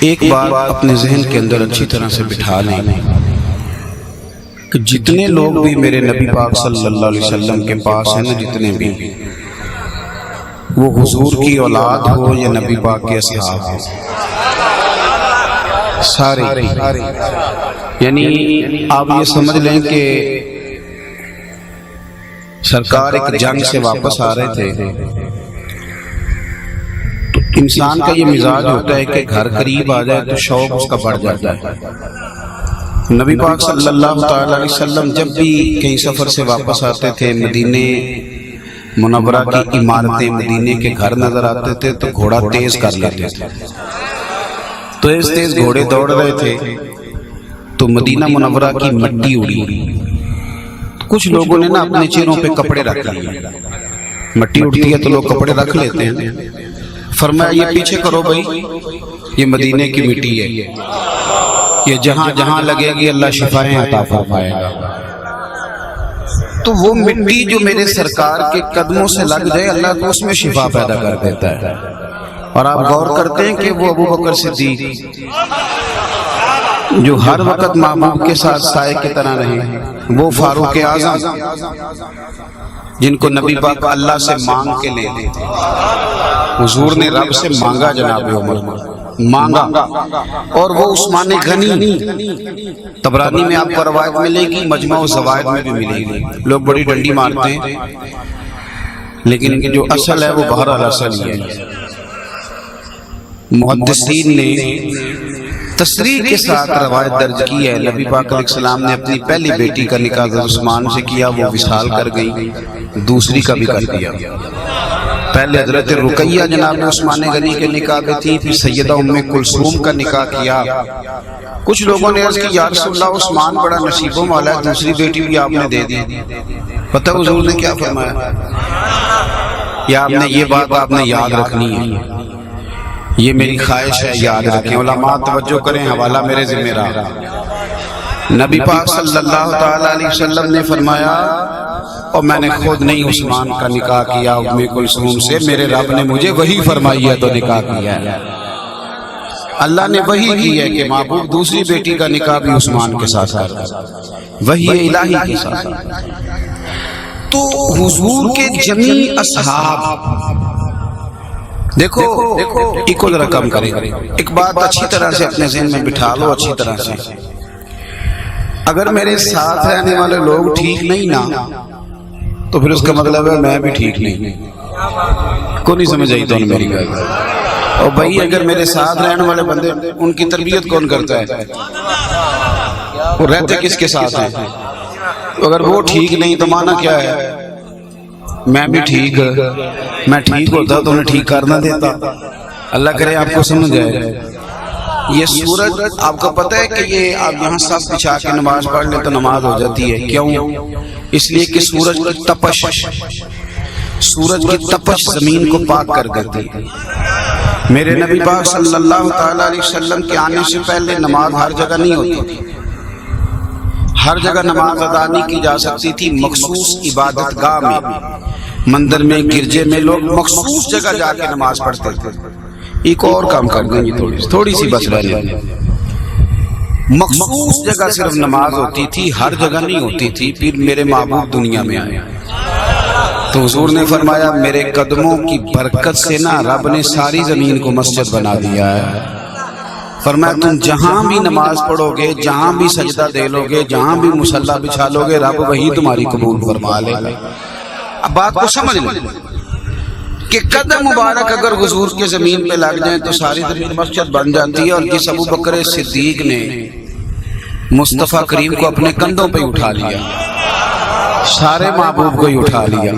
ایک بات اپنے ذہن کے اندر اچھی طرح سے بٹھا لیں کہ جتنے لوگ بھی میرے نبی پاک صلی اللہ علیہ وسلم کے پاس ہیں نا، جتنے بھی، وہ حضور کی اولاد ہو یا نبی پاک کے اصحاب ہو، سارے، یعنی آپ یہ سمجھ لیں کہ سرکار ایک جنگ سے واپس آ رہے تھے تو انسان کا یہ مزاج ہوتا ہے کہ گھر قریب آ جائے تو شوق اس کا بڑھ جاتا ہے۔ نبی پاک صلی اللہ تعالی علیہ وسلم جب بھی کہیں سفر سے واپس آتے تھے، مدینے منورہ کی عمارتیں، مدینے کے گھر نظر آتے تھے تو گھوڑا تیز کر لیتے تھے۔ تیز تیز گھوڑے دوڑ رہے تھے تو مدینہ منورہ کی مٹی اڑی۔ کچھ لوگوں نے نا اپنے چہروں پہ کپڑے رکھ لیے، مٹی اڑتی ہے تو لوگ کپڑے رکھ لیتے ہیں۔ فرمایا یہ پیچھے کرو بھائی، یہ مدینے کی مٹی ہے، یہ جہاں جہاں لگے گی اللہ شفائیں عطا فرمائے گا۔ تو وہ مٹی جو میرے سرکار کے قدموں سے لگ جائے، اللہ تو اس میں شفا پیدا کر دیتا ہے۔ اور آپ غور کرتے ہیں کہ وہ ابو بکر صدیق جو ہر وقت محبوب کے ساتھ سائے کی طرح رہے، وہ فاروق اعظم جن کو نبی پاک اللہ سے مانگ کے لے لے، حضور نے رب سے مانگا، جناب عمر مانگا، اور وہ عثمان غنی، طبرانی میں آپ کو روایت ملے گی، مجمع الزوائد میں بھی ملے گی۔ لوگ بڑی ڈنڈی مارتے ہیں لیکن جو اصل ہے وہ بہرحال اصل ہی ہے۔ محدثین نے تصریح کے ساتھ روایت درج کی ہے، نبی پاک علیہ السلام نے اپنی پہلی بیٹی کا نکاح حضرت عثمان سے کیا، وہ وصال کر گئی، دوسری کا بھی کر دیا۔ پہلے حضرت رقیہ جناب عثمان غنی کے نکاح میں تھی، پھر سیدہ ام کلثوم کا نکاح کیا۔ کچھ لوگوں نے عرض کی یا رسول اللہ عثمان بڑا نصیبوں والا ہے، دوسری بیٹی بھی آپ نے دے دی۔ پتہ حضور نے کیا فرمایا؟ یا آپ نے یہ بات آپ نے یاد رکھنی ہے، یہ میری خواہش ہے، یاد رکھیں۔ علماء توجہ کریں، حوالہ میرے ذمہ رہا۔ نبی پاک صلی اللہ تعالی علیہ وسلم نے فرمایا، اور میں نے خود نہیں عثمان کا نکاح کیا ام کلثوم سے، میرے رب نے مجھے وحی فرمائی ہے تو نکاح کیا ہے۔ اللہ نے وحی کی ہے کہ محبوب دوسری بیٹی کا نکاح بھی عثمان کے ساتھ کرتا، وحی الہی کے ساتھ۔ تو حضور کے جمیع اصحاب، دیکھو ایک ذرا کم کریں، ایک بات اچھی طرح سے اپنے ذہن میں بٹھا لو، اچھی طرح سے، اگر میرے ساتھ رہنے والے لوگ ٹھیک نہیں نا تو پھر اس کا مطلب ہے میں بھی ٹھیک نہیں۔ کو نہیں سمجھ آئی تو میری بات؟ اور بھائی اگر میرے ساتھ رہنے والے بندے، ان کی تربیت کون کرتا ہے؟ وہ رہتے کس کے ساتھ ہیں؟ اگر وہ ٹھیک نہیں تو معنی کیا ہے؟ میں بھی ٹھیک، میں ٹھیک ہوتا تو انہیں ٹھیک کرنا دیتا۔ اللہ کرے آپ کو سمجھ آئے۔ یہ سورج آپ کو پتہ ہے کہ یہ آپ یہاں سب بچھا کے نماز پڑھ لیں تو نماز ہو جاتی ہے، کیوں؟ اس لیے کہ سورج کی تپش، سورج کی تپش زمین کو پاک کر دیتی ہے۔ میرے نبی پاک صلی اللہ تعالی علیہ وسلم کے آنے سے پہلے نماز ہر جگہ نہیں ہوتی تھی، ہر جگہ نماز ادا نہیں کی جا سکتی تھی، مخصوص عبادت گاہ میں، مندر میں، گرجے میں لوگ مخصوص جگہ جا کے نماز پڑھتے تھے۔ ایک اور کام کر دیں گے، تھوڑی سی بس رہنے دیں۔ مخصوص جگہ صرف نماز ہوتی تھی، ہر جگہ نہیں ہوتی تھی۔ پھر میرے محبوب دنیا میں آئے تو حضور نے فرمایا میرے قدموں کی برکت سے نا رب نے ساری زمین کو مسجد بنا دیا ہے۔ فرمایا تم جہاں بھی نماز پڑھو گے، جہاں بھی سجدہ دے لو گے، جہاں بھی مصلی بچھا لو گے، رب وہی تمہاری قبول فرما لے گا۔ اب بات کو سمجھ لیں کہ قدم مبارک اگر حضور کے زمین پہ لگ جائیں تو ساری زمین مسجد بن جاتی ہے۔ اور جس ابو بکر صدیق نے مصطفیٰ کریم کو اپنے کندھوں پہ اٹھا لیا، سارے محبوب کو ہی اٹھا لیا۔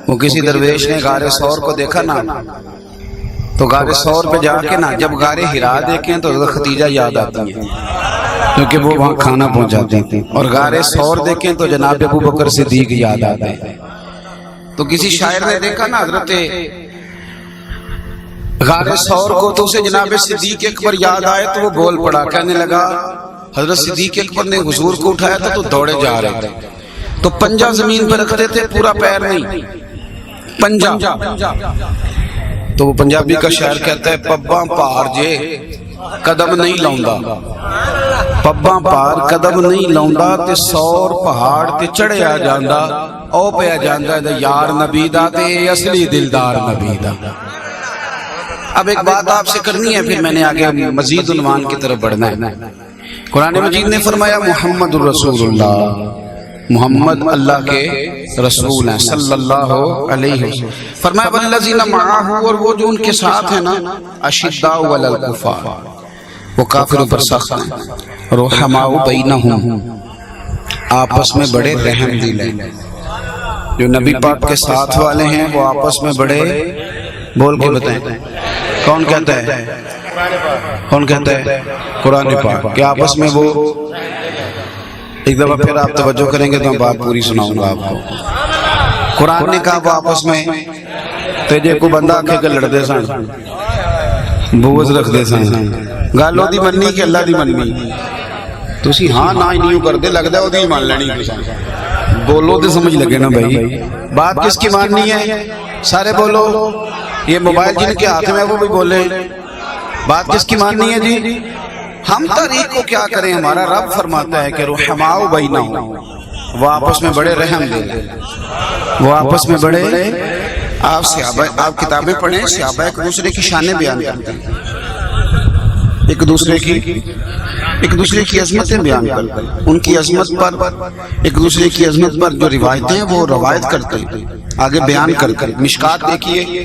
وہ کسی درویش نے غار ثور کو دیکھا نا تو غار ثور پہ جا کے نا جب غار ہرا دیکھیں تو ختیجہ یاد آتی ہے کیونکہ وہ وہاں کھانا پہنچاتی تھی، اور غار ثور دیکھیں تو جناب ابو بکر صدیق یاد آتے ہیں۔ تو کسی شاعر نے دیکھا نا حضرت غار ثور کو تو اسے جناب صدیق اکبر یاد آئے تو وہ بول پڑا، کہنے لگا حضرت صدیق اکبر نے حضور کو اٹھایا تھا تو دوڑے جا رہے تھے، تو پنجہ زمین پر رکھتے تھے، پورا پیر نہیں، پنجہ۔ تو وہ پنجابی کا شاعر کہتا ہے پباں پار جے قدم نہیں لاؤندا پباں پار قدم نہیں لاؤندا تے سور پہاڑ تے چڑھیا جاندا او پیا جاندا تے یار نبی دا تے اصلی دلدار نبی دا۔ اب ایک بات آپ سے کرنی ہے، پھر میں نے آگے مزید عنوان کی طرف بڑھنا ہے۔ قرآن مجید نے فرمایا محمد الرسول اللہ، محمد اللہ کے رسول ہیں صلی اللہ علیہ وسلم۔ فرمایا والذین معہ، اور وہ جو ان کے ساتھ ہیں نا، اشداء علی الکفار، وہ کافروں پر سخت ہیں، رحماء بینہم، آپس میں بڑے رحم دل ہیں۔ جو نبی پاک کے ساتھ والے ہیں وہ آپس میں بڑے، بول کے بتائیں کون کہتا ہے؟ کون کہتا ہے؟ قرآن پاک کہ آپس میں وہ، ایک دفعہ پھر آپ توجہ کریں گے تو میں بات پوری سناؤں گا آپ کو۔ قرآن نے کہا وہ آپس میں تیجے کو بندہ آکھے کے لڑ دے سن، بغض رکھ دے سن، گالوں دی مننی کہ اللہ دی مننی، تسی ہاں نہ ہی نہیں کر دے، لگ دے وہ دی مان لینی، بولو تو سمجھ لگے نا بھائی بات کس کی ماننی ہے؟ سارے بولو، یہ موبائل جن کے ہاتھ میں وہ بھی بولے، بات کس کی ماننی ہے جی؟ ہم تاریخ کو کیا کریں؟ ہمارا رب فرماتا ہے کہ رحماء بینہم، وہ آپس میں بڑے رحم دل، وہ آپس میں بڑے، آپ صحابہ، آپ کتابیں پڑھیں، صحابہ ایک دوسرے کی شانیں بیان کرتے ہیں، ایک دوسرے کی عظمتیں بیان کرتے ہیں، ان کی عظمت پر، ایک دوسرے کی عظمت پر جو روایتیں ہیں وہ روایت کرتے ہیں، آگے بیان کرتے ہیں۔ مشکات دیکھیے،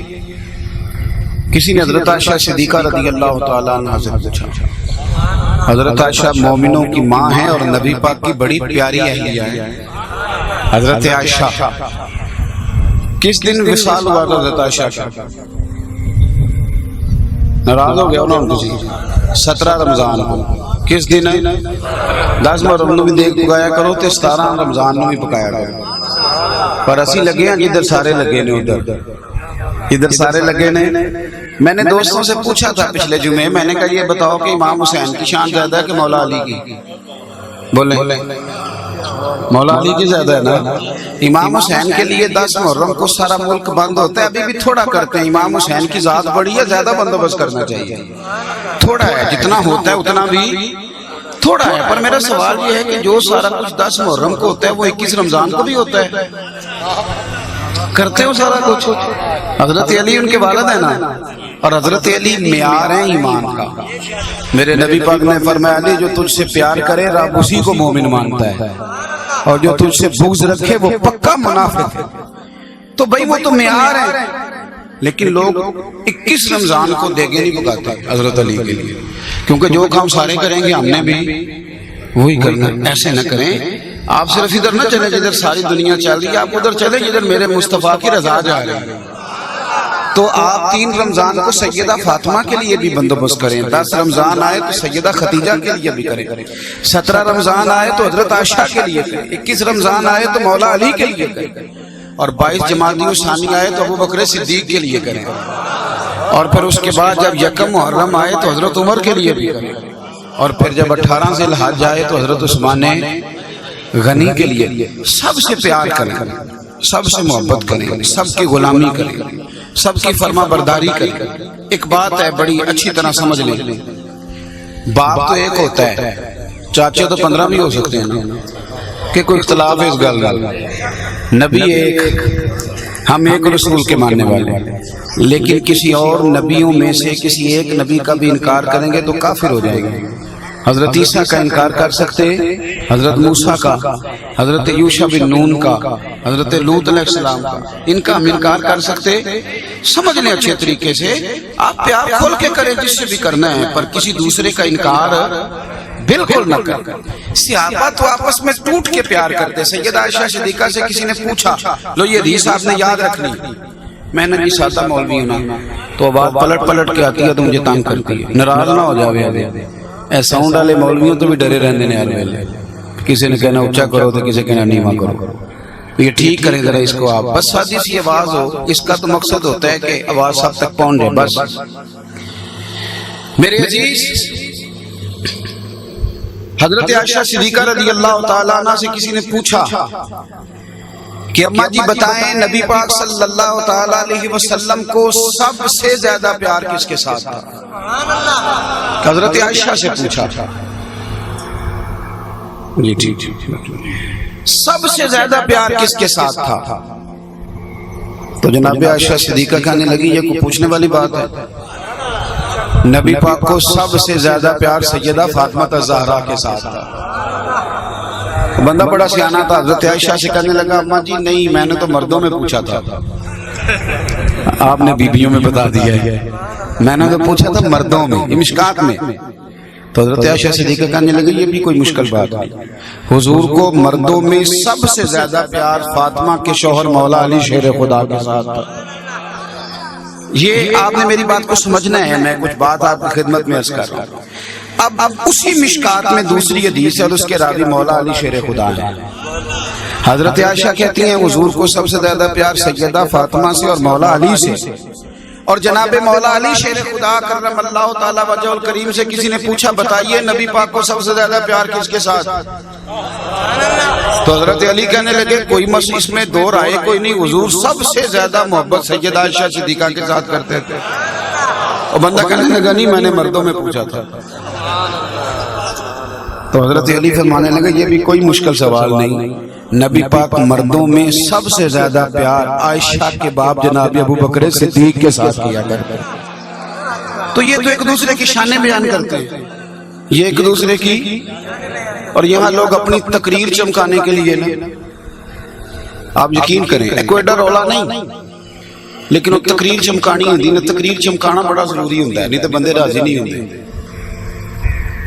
کسی نے حضرت عائشہ صدیقہ رضی اللہ تعالیٰ عنہ سے پوچھا، حضرت عائشہ مومنوں کی ماں ہیں اور نبی پاک کی بڑی پیاری اہلیہ ہے، حضرت عائشہ کس دن وصال ہوا تھا حضرت عائشہ کا؟ ناراض ہو گیا انہوں نے 17 رمضان کو، کس دن ہے؟ 10 محرم نو بھی دیکھ پکایا کرو تے 17 رمضان نو بھی پکایا کرو، پر اسی لگے ہیں جدھر سارے لگے نے، ادھر سارے لگے نے۔ میں نے دوستوں سے پوچھا تھا پچھلے جمعے، میں نے کہا یہ بتاؤ کہ امام حسین کی شان زیادہ ہے کہ مولا علی کی؟ بولیں مولا علی کی زیادہ ہے نا۔ امام حسین کے لیے 10 محرم کو سارا ملک بند ہوتا ہے، ابھی بھی تھوڑا کرتے ہیں۔ امام حسین کی ذات بڑی ہے، زیادہ بندوبست کرنا چاہیے، تھوڑا ہے، جتنا ہوتا ہے اتنا بھی تھوڑا ہے۔ پر میرا سوال یہ ہے کہ جو سارا کچھ 10 محرم کو ہوتا ہے وہ 21 رمضان کو بھی ہوتا ہے، کرتے ہو سارا کچھ؟ حضرت علی ان کے والد ہیں نا، اور حضرت علی معیار ہیں ایمان کا۔ میرے نبی پاک نے فرمایا علی جو تجھ سے پیار کرے رب اسی کو مومن مانتا ہے، اور جو تجھ سے بغض رکھے وہ پکا منافق ہے۔ تو بھائی وہ تو معیار ہے، لیکن لوگ 21 رمضان کو دیگے نہیں پکاتے حضرت علی کے لیے، کیونکہ جو کام سارے کریں گے ہم نے بھی وہی کرنا۔ ایسے نہ کریں، آپ صرف ادھر نہ چلیں جدھر ساری دنیا چل رہی ہے، آپ ادھر چلیں جدھر میرے مصطفیٰ کی رضا جا رہی ہے۔ تو آپ 3 رمضان کو سیدہ فاطمہ کے لیے بھی بندوبست کریں، 10 رمضان آئے تو سیدہ خدیجہ کے لیے بھی کریں، 17 رمضان آئے تو حضرت عائشہ کے لیے کریں، 21 رمضان آئے تو مولا علی کے لیے کریں، اور 22 جمادی الثانی آئے تو ابوبکر صدیق کے لیے کریں، اور پھر اس کے بعد جب یکم محرم آئے تو حضرت عمر کے لیے بھی کریں، اور پھر جب 18 ذی الحج آئے تو حضرت عثمان غنی کے لیے۔ سب سے پیار کریں، سب سے محبت کریں، سب کی غلامی کریں، سب کی فرما برداری کریں۔ ایک بات ہے بڑی اچھی طرح سمجھ لیں، باپ تو ایک ہوتا ہے، چاچے تو 15 بھی ہو سکتے ہیں نا، کہ کوئی اختلاف ہے اس گل۔ نبی ایک، ہم ایک رسول کے ماننے والے ہیں، لیکن کسی اور نبیوں میں سے کسی ایک نبی کا بھی انکار کریں گے تو کافر ہو جائے گا۔ حضرت عیسیٰ کا انکار کر سکتے، حضرت موسیٰ کا، حضرت یوشع بن نون کا، حضرت لوط علیہ السلام کا، ان کا ہم انکار کر سکتے۔ سمجھ لیں اچھے طریقے سے، آپ پیار کھول کے کریں جس سے بھی کرنا ہے، پر کسی دوسرے کا انکار بالکل نہ کریں۔ صحابہ تو آپس میں ٹوٹ کے پیار کرتے۔ سیدہ عائشہ صدیقہ سے کسی نے پوچھا، لو یہ حدیث آپ نے یاد رکھنی، میں نے جی سادہ مولوی ہوں نا، تو بات پلٹ پلٹ کے آتی ہے تو مجھے تنگ کرتی ہے، ناراض نہ ہو جاوے۔ اے ساؤنڈ والے مولویوں تو بھی ڈرے رہنے نے آنے والے، کسی نے کہنا اونچا کرو تو کسی کہنا نیواں کرو، یہ ٹھیک کریں ذرا اس کو آپ، بس سادی سی آواز ہو، اس کا تو مقصد ہوتا ہے کہ آواز سب تک پہنچ جائے بس۔ میرے عزیز، حضرت عائشہ صدیقہ رضی اللہ تعالیٰ عنہ سے کسی نے پوچھا کہ اماں جی بتائیں نبی پاک صلی اللہ تعالی علیہ وسلم کو سب سے زیادہ پیار کس کے ساتھ تھا؟ حضرت عائشہ سے پوچھا تھا. جی ٹھیک، سب سے زیادہ پیار کس کے ساتھ تھا؟ تو جناب عائشہ صدیقہ کہنے لگی یہ کوئی پوچھنے والی بات ہے؟ نبی پاک کو سب سے زیادہ پیار سیدہ فاطمہ الزہرا کے ساتھ تھا. بندہ بڑا سیانہ تھا، حضرت عائشہ سے کہنے لگا اماں جی نہیں، میں نے تو مردوں میں پوچھا تھا. آپ نے بیویوں میں بتا دیا ہے، میں نے تو پوچھا تھا مردوں میں، مشکات میں. تو حضرت عائشہ صدیقہ کہنے لگے یہ بھی کوئی مشکل بات ہے، حضور کو مردوں میں سب سے زیادہ پیار فاطمہ کے شوہر مولا علی شیر خدا کے ساتھ تھا. یہ آپ نے میری بات کو سمجھنا ہے، میں کچھ بات آپ کی خدمت میں عرض کر رہا ہوں. اب اسی مشکات میں دوسری حدیث ہے اور اس کے راوی مولا علی شیر خدا ہے. حضرت عائشہ کہتی ہیں حضور کو سب سے زیادہ پیار سیدہ فاطمہ سے اور مولا علی سے. اور جناب مولا علی شیر خدا کرم اللہ تعالی وجہ الکریم سے کسی نے پوچھا بتائیے نبی پاک کو سب سے زیادہ پیار کس کے ساتھ؟ تو حضرت علی کہنے لگے کوئی اس میں دو رائے کوئی نہیں، حضور سب سے زیادہ محبت سیدہ عائشہ صدیقہ کے ساتھ کرتے تھے. اور بندہ کہنے لگا نہیں میں نے مردوں میں پوچھا تھا. تو حضرت علی فرمانے لگے یہ بھی کوئی مشکل سوال نہیں، نبی پاک مردوں میں سب سے زیادہ پیار عائشہ کے باپ جناب ابو بکر صدیق کے ساتھ کیا کرتے. تو یہ تو ایک دوسرے کی شانیں بیان کرتے ہیں، یہ ایک دوسرے کی. اور یہاں لوگ اپنی تقریر چمکانے کے لیے نا، آپ یقین کریں کوئی ڈر رولا نہیں، لیکن وہ تقریر چمکانی ہوتی ہے. تقریر چمکانا بڑا ضروری ہوتا ہے، نہیں تو بندے راضی نہیں ہوتے.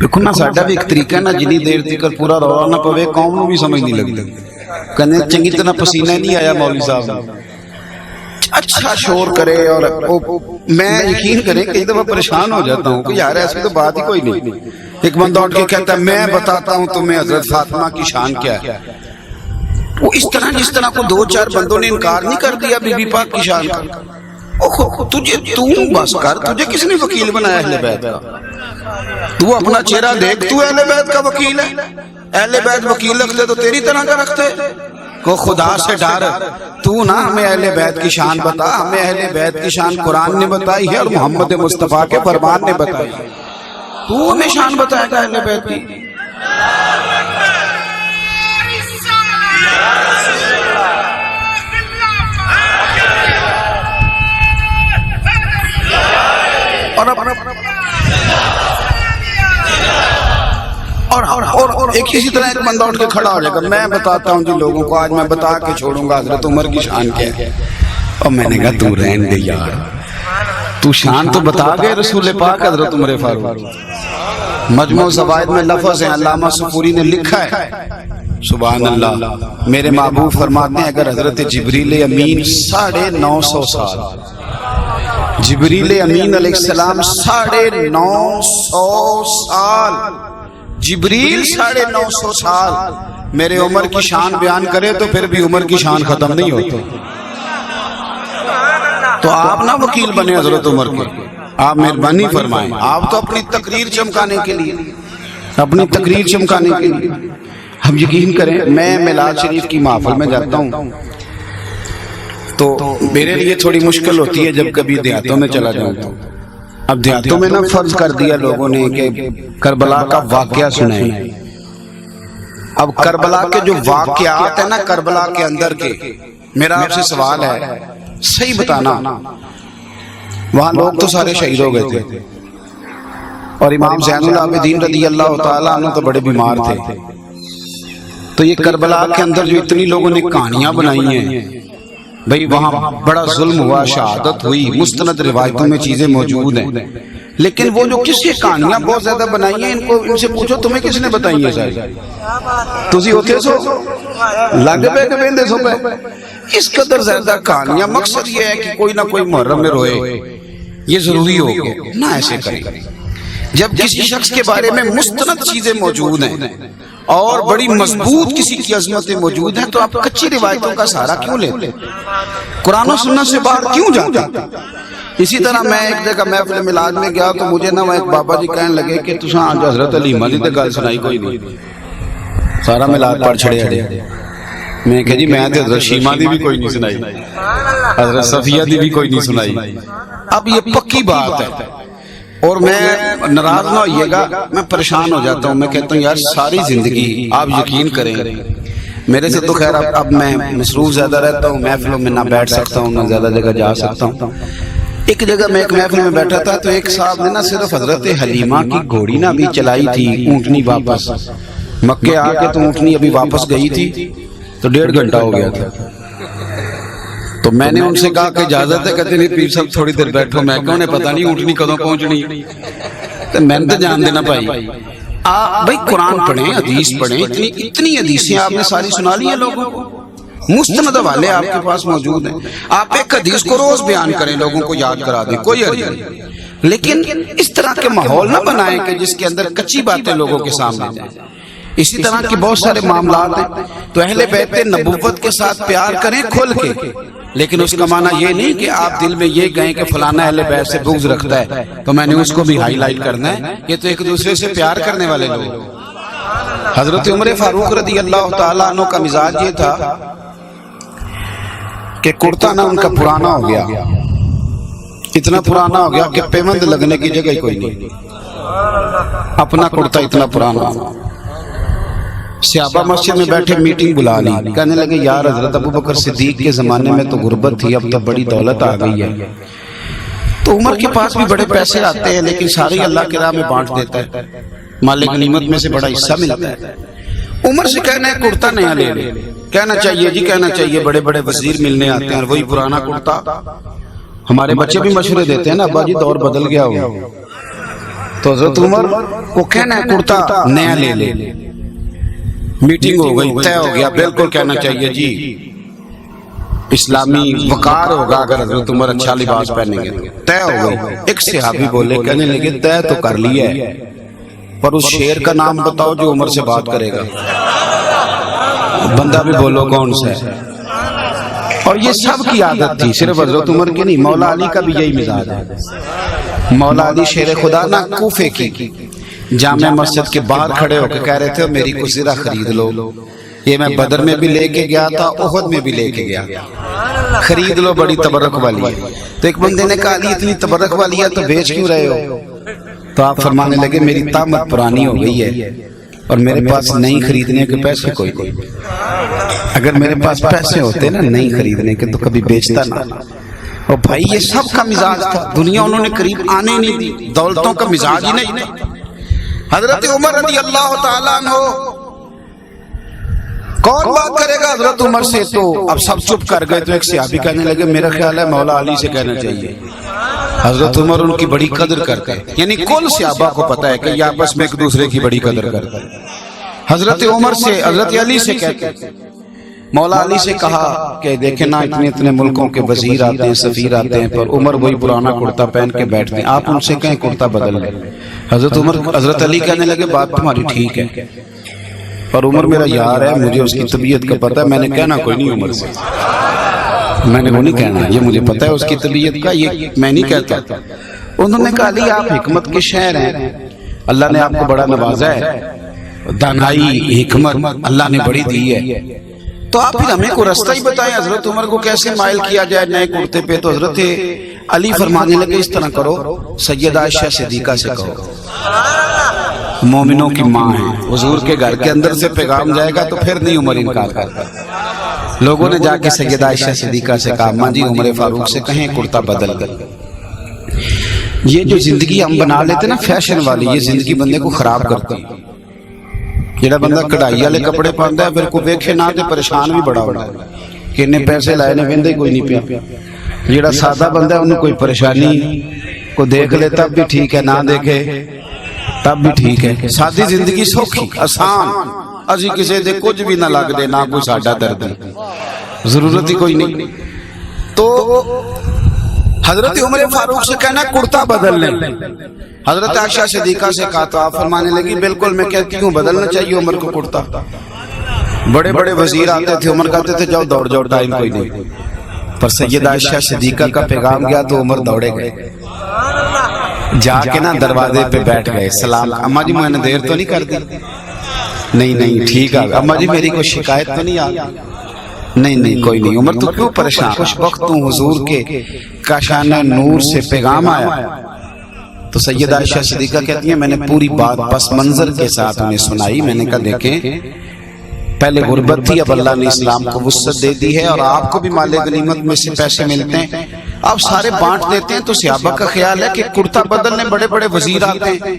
دیکھو نا ساڈا بھی ایک طریقہ ہے نا، جنی دیر تک پورا رولا نہ پوے قوم نو بھی سمجھ نہیں لگتی. کہنے چنگی طرح پسینہ نہیں آیا مولوی صاحب، اچھا شور کرے. اور میں یقین کریں کئی دفعہ پریشان ہو جاتا ہوں کہ یار ایسی تو بات ہی کوئی نہیں. ایک بندہ اٹھ کے کہتا ہے میں بتاتا ہوں تمہیں حضرت فاطمہ کی شان کیا ہے. وہ اس طرح جس طرح کو دو چار بندوں نے انکار نہیں کر دیا بی بی پاک کی شان کا. تجھے تو بس کر، تجھے کس نے وکیل بنایا اہل بیت کا؟ تو اپنا چہرہ دیکھ، تو اہل بیت کا وکیل ہے. اہل بیت وکیل رکھتے تو تیری طرح کا رکھتے. کو خدا سے ڈر، تو نہ ہمیں اہل بیت کی شان بتا. ہمیں اہل بیت کی شان قرآن نے بتائی ہے اور محمد مصطفیٰ کے فرمان نے بتائی ہے. تو ہمیں شان بتائے گا اہل بیت کی؟ اور ایک اسی طرح ایک بندہ اٹھ کے کھڑا ہو جائے گا میں بتاتا ہوں جی لوگوں کو، آج میں بتا کے چھوڑوں گا حضرت عمر کی شان کیا ہے. اور میں نے کہا تو رہن دے یار، تو شان تو بتا گئے رسول پاک حضرت عمر فاروق. مجموع زوائد میں لفظ ہیں، علامہ سفوری نے لکھا ہے سبحان اللہ، میرے محبوب فرماتے ہیں اگر حضرت جبریل امین 950 سال، جبریل امین علیہ السلام 950 سال، جبریل 950 سال میرے عمر کی شان بیان کرے تو پھر بھی عمر کی شان ختم نہیں ہوتی. تو آپ نہ وکیل بنے حضرت عمر کے، آپ مہربانی فرمائیں. آپ تو اپنی تقریر چمکانے کے لیے، اپنی تقریر چمکانے کے لیے. ہم یقین کریں میں میلاد شریف کی محفل میں جاتا ہوں تو میرے لیے تھوڑی مشکل ہوتی ہے جب کبھی دیہاتوں میں چلا جاؤں تو. اب دیہاتوں میں نا فرض کر دیا لوگوں نے کہ کربلا کا واقعہ سنائیں. اب کربلا کے جو واقعات ہیں نا کربلا کے اندر کے، میرا آپ سے سوال ہے صحیح بتانا، وہاں لوگ تو سارے شہید ہو گئے تھے اور امام زین العابدین رضی اللہ تعالیٰ عنہ تو بڑے بیمار تھے. تو یہ کربلا کے اندر جو اتنی لوگوں نے کہانیاں بنائی ہیں بھئی وہاں بڑا ظلم ہوا، شہادت ہوئی، مستند روایتوں میں چیزیں موجود ہیں. لیکن وہ جو کس کہانیاں بہت زیادہ بنائی ہیں ان سے پوچھو تمہیں کس نے بتائی ہیں ساری؟ تسی ہوتے سو لگ پہ کہ بیندے سو پہ. اس قدر زیادہ کہانیاں، مقصد یہ ہے کہ کوئی نہ کوئی محرم میں روئے، یہ ضروری ہو گیا نہ ایسے کریں. جب کسی شخص کے بارے میں مستند چیزیں موجود ہیں اور بڑی مضبوط کسی کی عظمتیں موجود ہیں تو آپ کچی روایتوں کا سہارا کیوں لیتے؟ قرآن و سنت سے باہر کیوں جاتے؟ اسی طرح میں ایک جگہ محفل میلاد میں گیا تو مجھے نا ایک بابا جی کہنے لگے کہ تساں آج حضرت علی مالی تے گل سنائی کوئی نہیں، سارا میلاد پڑھ چھڑے. میں کہ جی میں حضرت شیمہ دی بھی کوئی نہیں سنائی، حضرت صفیہ دی بھی کوئی نہیں سنائی۔ اب یہ پکی بات ہے، اور میں ناراض نہ ہوئیے گا، میں پریشان ہو جاتا ہوں، میں کہتا ہوں یار ساری زندگی آپ یقین کریں، میرے سے تو خیر اب میں مصروف زیادہ رہتا ہوں، محفلوں میں نہ بیٹھ سکتا ہوں، نہ زیادہ جگہ جا سکتا ہوں۔ ایک جگہ میں ایک محفل میں بیٹھا تھا تو ایک صاحب نے نہ صرف حضرت حلیمہ کی گھوڑی نہ بھی چلائی تھی، اونٹنی واپس مکے آ کے، تو اونٹنی ابھی واپس گئی تھی تو 1.5 گھنٹہ ہو گیا تھا۔ تو میں نے ان سے کہا کہ اجازت ہے؟ کہتے نہیں پیر صاحب تھوڑی دیر بیٹھو۔ میں کہا انہیں پتہ نہیں اونٹنی کدوں پہنچنی، تو میں نے تو جان دینا بھائی بھائی قرآن پڑھیں، حدیث پڑھیں، اتنی حدیثیں آپ نے ساری سنا لی ہیں لوگوں کو، مستند حوالے آپ کے پاس موجود ہیں، آپ ایک حدیث کو روز بیان کریں، لوگوں کو یاد کرا دیں، کوئی حرج نہیں، لیکن اس طرح کے ماحول نہ بنائیں کہ جس کے اندر کچی باتیں لوگوں کے سامنے جائیں۔ اسی طرح کے بہت سارے معاملات ہیں، تو اہل بیت نبوت کے ساتھ پیار کریں کھل کے، لیکن اس کا معنی یہ نہیں کہ آپ دل میں یہ کہیں کہ فلانا اہل بیت سے بغض رکھتا ہے تو میں نے اس کو بھی ہائی لائٹ کرنا ہے۔ یہ تو ایک دوسرے سے پیار کرنے والے لوگ۔ حضرت عمر فاروق رضی اللہ تعالیٰ عنہ کا مزاج یہ تھا کہ کرتا نہ ان کا پرانا ہو گیا، اتنا پرانا ہو گیا کہ پیوند لگنے کی جگہ ہی کوئی نہیں، اپنا کرتا اتنا پرانا۔ صحابہ مسجد میں بیٹھے میٹنگ بلا لی، کہنے لگے یار حضرت ابو بکر صدیق کے زمانے میں تو غربت تھی، اب تو بڑی دولت آ گئی ہے، تو عمر کے پاس بھی بڑے پیسے آتے ہیں لیکن سارے اللہ کی راہ میں بانٹ دیتا ہے، مال غنیمت میں سے بڑا حصہ ملتا ہے۔ عمر سے کہنا ہے کرتا نیا لے لے، کہنا چاہیے جی کہنا چاہیے، بڑے بڑے وزیر ملنے آتے ہیں اور وہی پرانا کرتا۔ ہمارے بچے بھی مشورے دیتے ہیں نا ابا جی دور بدل گیا ہو، تو حضرت عمر کو کہنا ہے کرتا نیا لے لے۔ میٹنگ ہو گئی، طے ہو گیا، بالکل کہنا چاہیے جی اسلامی وقار ہوگا اگر حضرت عمر اچھا لباس پہنیں گے، طے ہو گئی۔ ایک صحابی بولے، کہنے لگے طے تو کر لیا ہے پر اس شیر کا نام بتاؤ جو عمر سے بات کرے گا۔ بندہ بھی بولو کون سا ہے۔ اور یہ سب کی عادت تھی، صرف حضرت عمر کی نہیں، مولا علی کا بھی یہی مزاج ہے۔ مولا علی شیر خدا نہ کوفے کی جامع مسجد کے باہر کھڑے ہو کے کہہ رہے تھے میری کو زرہ خرید لو، یہ میں بدر میں بھی لے کے گیا تھا، احد میں بھی لے کے گیا، خرید لو، بڑی تبرک والی ہے۔ تو ایک بندے نے کہا علی اتنی تبرک والی ہے تو بیچ کیوں رہے ہو؟ تو آپ فرمانے لگے میری طاقت پرانی ہو گئی ہے اور میرے پاس نئی خریدنے کے پیسے کوئی نہیں، اگر میرے پاس پیسے ہوتے نا نئی خریدنے کے تو کبھی بیچتا نہ۔ اور بھائی یہ سب کا مزاج تھا، دنیا انہوں نے قریب آنے نہیں دی، دولتوں کا مزاج ہی نہیں تھا۔ حضرت عمر رضی اللہ تعالیٰ عنہ، کون بات کرے گا حضرت عمر سے؟ تو اب سب چپ کر گئے، تو ایک صحابی کہنے لگے میرا خیال ہے مولا علی سے کہنا چاہیے۔ حضرت عمر ان کی بڑی قدر کرتے ہیں، یعنی کل صحابہ کو پتا ہے کہ یہ آپس میں ایک دوسرے کی بڑی قدر کرتے ہیں۔ حضرت عمر سے حضرت علی سے کہتے ہیں، مولا علی سے کہا کہ دیکھیں نا اتنے اتنے ملکوں کے وزیر آتے ہیں، سفیر آتے ہیں، پر عمر وہی پرانا کرتا پہن کے بیٹھتے ہیں، آپ ان سے کہیں کرتا بدل لیں۔ حضرت علی کہنے لگے بات تمہاری ٹھیک ہے پر عمر میرا یار ہے، مجھے اس کی طبیعت کا پتہ ہے، میں نے کہنا کوئی نہیں عمر سے، میں نے وہ نہیں کہنا، یہ مجھے پتہ ہے اس کی طبیعت کا، یہ میں نہیں کہتا۔ انہوں نے کہا علی آپ حکمت کے شہر ہیں، اللہ نے آپ کو بڑا نوازا ہے، دانائی حکمت اللہ نے بڑی دی ہے، تو آپ پھر ہمیں کو رستہ ہی بتائیں حضرت عمر کو کیسے مائل کیا جائے نئے کرتے پہ۔ تو حضرت علی فرمانے لگے اس طرح کرو، سیدہ عائشہ صدیقہ سے کہو، مومنوں کی ماں ہیں، حضور کے گھر کے اندر سے پیغام جائے گا تو پھر نہیں عمر انکار کرتا۔ لوگوں نے جا کے سیدہ عائشہ صدیقہ سے کہا ماں جی عمر فاروق سے کہیں کرتا بدل کر۔ یہ جو زندگی ہم بنا لیتے نا فیشن والی، یہ زندگی بندے کو خراب کرتی ہے۔ جڑا بندہ کڑھائی والے کپڑے پہنتا ہے پھر کو ویکھے نہ تے پریشان بھی بڑا ہوتا ہے کہ انہیں پیسے لائے نے ویندا ہی کوئی نہیں پیا۔ جڑا سادہ بندہ ہے انہیں کوئی پریشانی کو دیکھ لے تب بھی ٹھیک ہے، نہ دیکھے تب بھی ٹھیک ہے۔ سادی زندگی سوکھی آسان، اسی کسی دے کچھ بھی نہ لگ دے، نہ کوئی ساڈا درد، ضرورت ہی کوئی نہیں۔ تو حضرت عمر فاروق سے کہنا کرتا بدل لیں۔ حضرت عائشہ صدیقہ سے کہا تو آپ فرمانے لگی بالکل میں کہتی ہوں بدلنا چاہیے عمر کو کرتا۔ بڑے بڑے وزیر آتے تھے، عمر کہتے تھے جاؤ دوڑ جاؤ ٹائم کوئی نہیں، پر سیدہ عائشہ صدیقہ کا پیغام گیا تو عمر دوڑے گئے، جا کے نا دروازے پہ بیٹھ گئے، سلام اماں جی میں نے دیر تو نہیں کر دی؟ نہیں ٹھیک ہے اماں جی میری کوئی شکایت تو نہیں آ گئی؟ نہیں نہیں کوئی نہیں عمر تو کیوں پریشان، خوش وقت ہوں حضور کے کاشانہ نور سے پیغام آیا. تو سیدہ عائشہ صدیقہ کہتی ہیں میں نے پوری بات پس منظر کے ساتھ انہیں سنائی. میں نے کہا دیکھیں پہلے غربت تھی، اب اللہ نے اسلام کو وسعت دے دی ہے اور آپ کو بھی مال غنیمت میں سے پیسے ملتے ہیں، آپ سارے بانٹ دیتے ہیں. تو صحابہ کا خیال ہے کہ کرتا بدلنے بڑے بڑے وزیر آتے ہیں،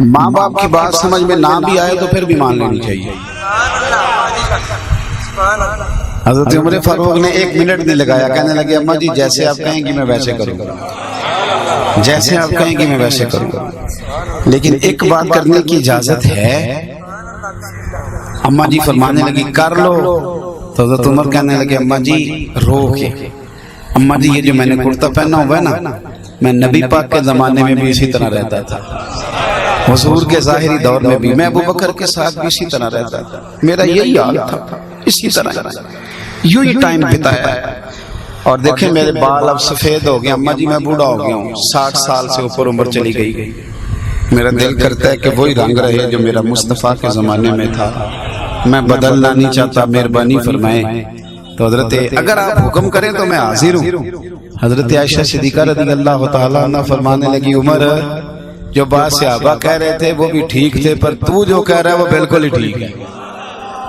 ماں باپ کی بات سمجھ میں نہ بھی آئے تو پھر بھی مان لینی چاہیے. حضرت عمر فاروق نے 1 منٹ نہیں لگایا، کہنے لگے اماں جی جیسے آپ کہیں گی میں ویسے کروں گا، جیسے آپ کہیں گی میں ویسے کروں گا، لیکن ایک بات کرنے کی اجازت ہے. اماں جی فرمانے لگی کر لو. تو حضرت عمر کہنے لگے اماں جی رو کے، اماں جی یہ جو میں نے کرتا پہنا ہوا ہے نا، میں نبی پاک کے زمانے میں بھی اسی طرح رہتا تھا، حضور کے ظاہری دور میں بھی، میں ابو بکر کے ساتھ بھی اسی طرح رہتا تھا، میرا یہی حال تھا، اسی طرح یوں ہی ٹائم بتایا. اور دیکھیں میرے بال اب سفید ہو گئے، اماں جی میں بوڑھا ہو گیا ہوں، 60 سال سے اوپر عمر چلی گئی. میرا دل کرتا ہے کہ وہی رنگ رہے جو میرا مصطفیٰ کے زمانے میں تھا، میں بدلنا نہیں چاہتا، مہربانی فرمائیں. تو حضرت اگر آپ حکم کریں تو میں حاضر ہوں. حضرت عائشہ صدیقہ رضی اللہ تعالیٰ عنہ فرمانے لگی عمر جو بات صحابہ کہہ رہے تھے وہ بھی ٹھیک تھے، پر تو جو کہہ رہا ہے وہ بالکل ہی ٹھیک ہے،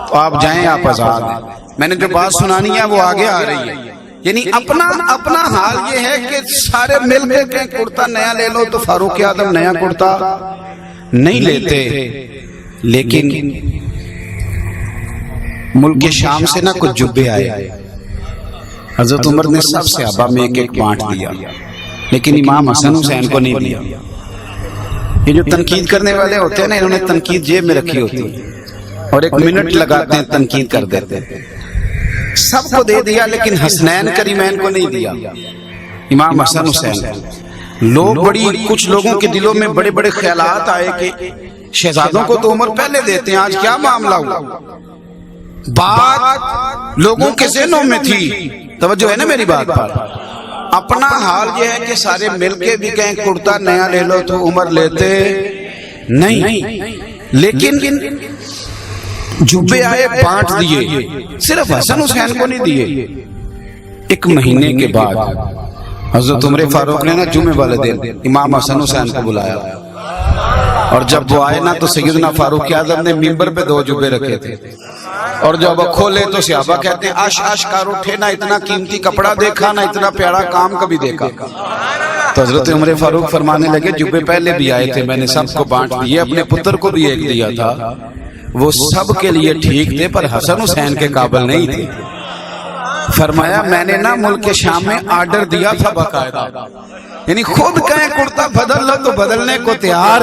تو آپ جائیں، آپ آزاد ہیں. میں نے جو بات سنانی ہے وہ آگے آ رہی ہے. یعنی اپنا حال یہ ہے کہ سارے مل کے کہیں کرتا نیا لے لو، تو فاروق اعظم نیا کرتا نہیں لیتے. لیکن ملک شام سے نہ کچھ جبے آئے، حضرت عمر نے سب صحابہ میں ایک ایک بانٹ دیا، لیکن امام حسن حسین کو نہیں دیا. یہ جو تنقید کرنے والے ہوتے ہیں نا، انہوں نے تنقید جیب میں رکھی ہوتی ہے اور 1 منٹ لگاتے ہیں تنقید کر دیتے ہیں. سب کو دے دیا لیکن حسنین کریمین کو نہیں دیا، امام حسن حسین. کچھ لوگوں کے دلوں میں بڑے بڑے خیالات آئے کہ شہزادوں کو تو عمر پہلے دیتے ہیں، آج کیا معاملہ ہوا. بات لوگوں کے ذہنوں میں تھی، توجہ ہے نا میری بات پر. اپنا حال یہ ہے کہ سارے مل کے بھی کہیں کرتا نیا لے لو تو عمر لیتے نہیں، لیکن جبے آئے بانٹ دیے، صرف حسن حسین کو نہیں دیے. 1 مہینے کے بعد حضرت عمر فاروق نے نا جمعے والے دن امام حسن حسین کو بلایا، اور جب وہ آئے نا تو سیدنا فاروق اعظم نے منبر پہ 2 جبے رکھے تھے، اور جب وہ کھولے تو صحابہ کہتے ہیں آش کار اٹھے، نہ اتنا قیمتی کپڑا دیکھا، نہ اتنا پیارا کام کبھی دیکھا. تو حضرت عمر فاروق فرمانے لگے جبے پہلے بھی آئے تھے، میں نے سب کو بانٹ دیے، اپنے پتر کو بھی ایک دیا تھا، وہ سب کے لیے ٹھیک تھے پر حسن حسین کے قابل نہیں تھے. فرمایا میں نے نا ملک شام میں آرڈر دیا تھا باقاعدہ، یعنی خود کہیں کرتا بدل لو تو بدلنے کو تیار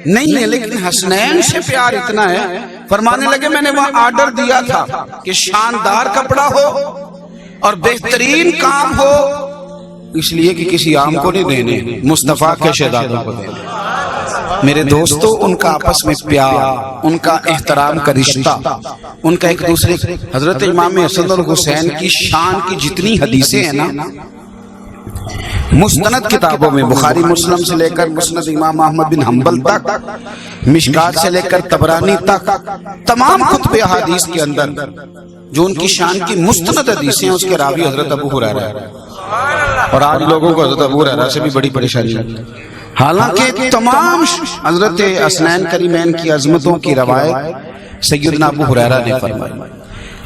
نہیں ہے، لیکن حسنین سے پیار اتنا ہے. فرمانے لگے میں نے وہاں آرڈر دیا تھا کہ شاندار کپڑا ہو اور بہترین کام ہو، اس لیے کہ کسی عام کو نہیں دینے، مصطفیٰ کے شہزادوں کو دینے. میرے دوستو ان کا آپس میں پیار، ان کا احترام کا رشتہ، ان کا ایک دوسرے. حضرت امام حسن اور حسین کی شان کی جتنی حدیثیں ہیں نا، مستند کتابوں میں بخاری مسلم سے لے کر مسند امام احمد بن حنبل تک، مشکات سے لے کر طبرانی تک، تمام کتب احادیث کے اندر جو ان کی شان کی مستند حدیثیں ہیں اس کے راوی حضرت ابو ہریرہ ہے. اور آج لوگوں کو حضرت ابو ہریرہ سے بھی بڑی پریشانی ہے، حالانکہ تمام حضرت حسنین کریمین کی عظمتوں کی روایت سیدنا ابو ہریرہ نے فرمائی.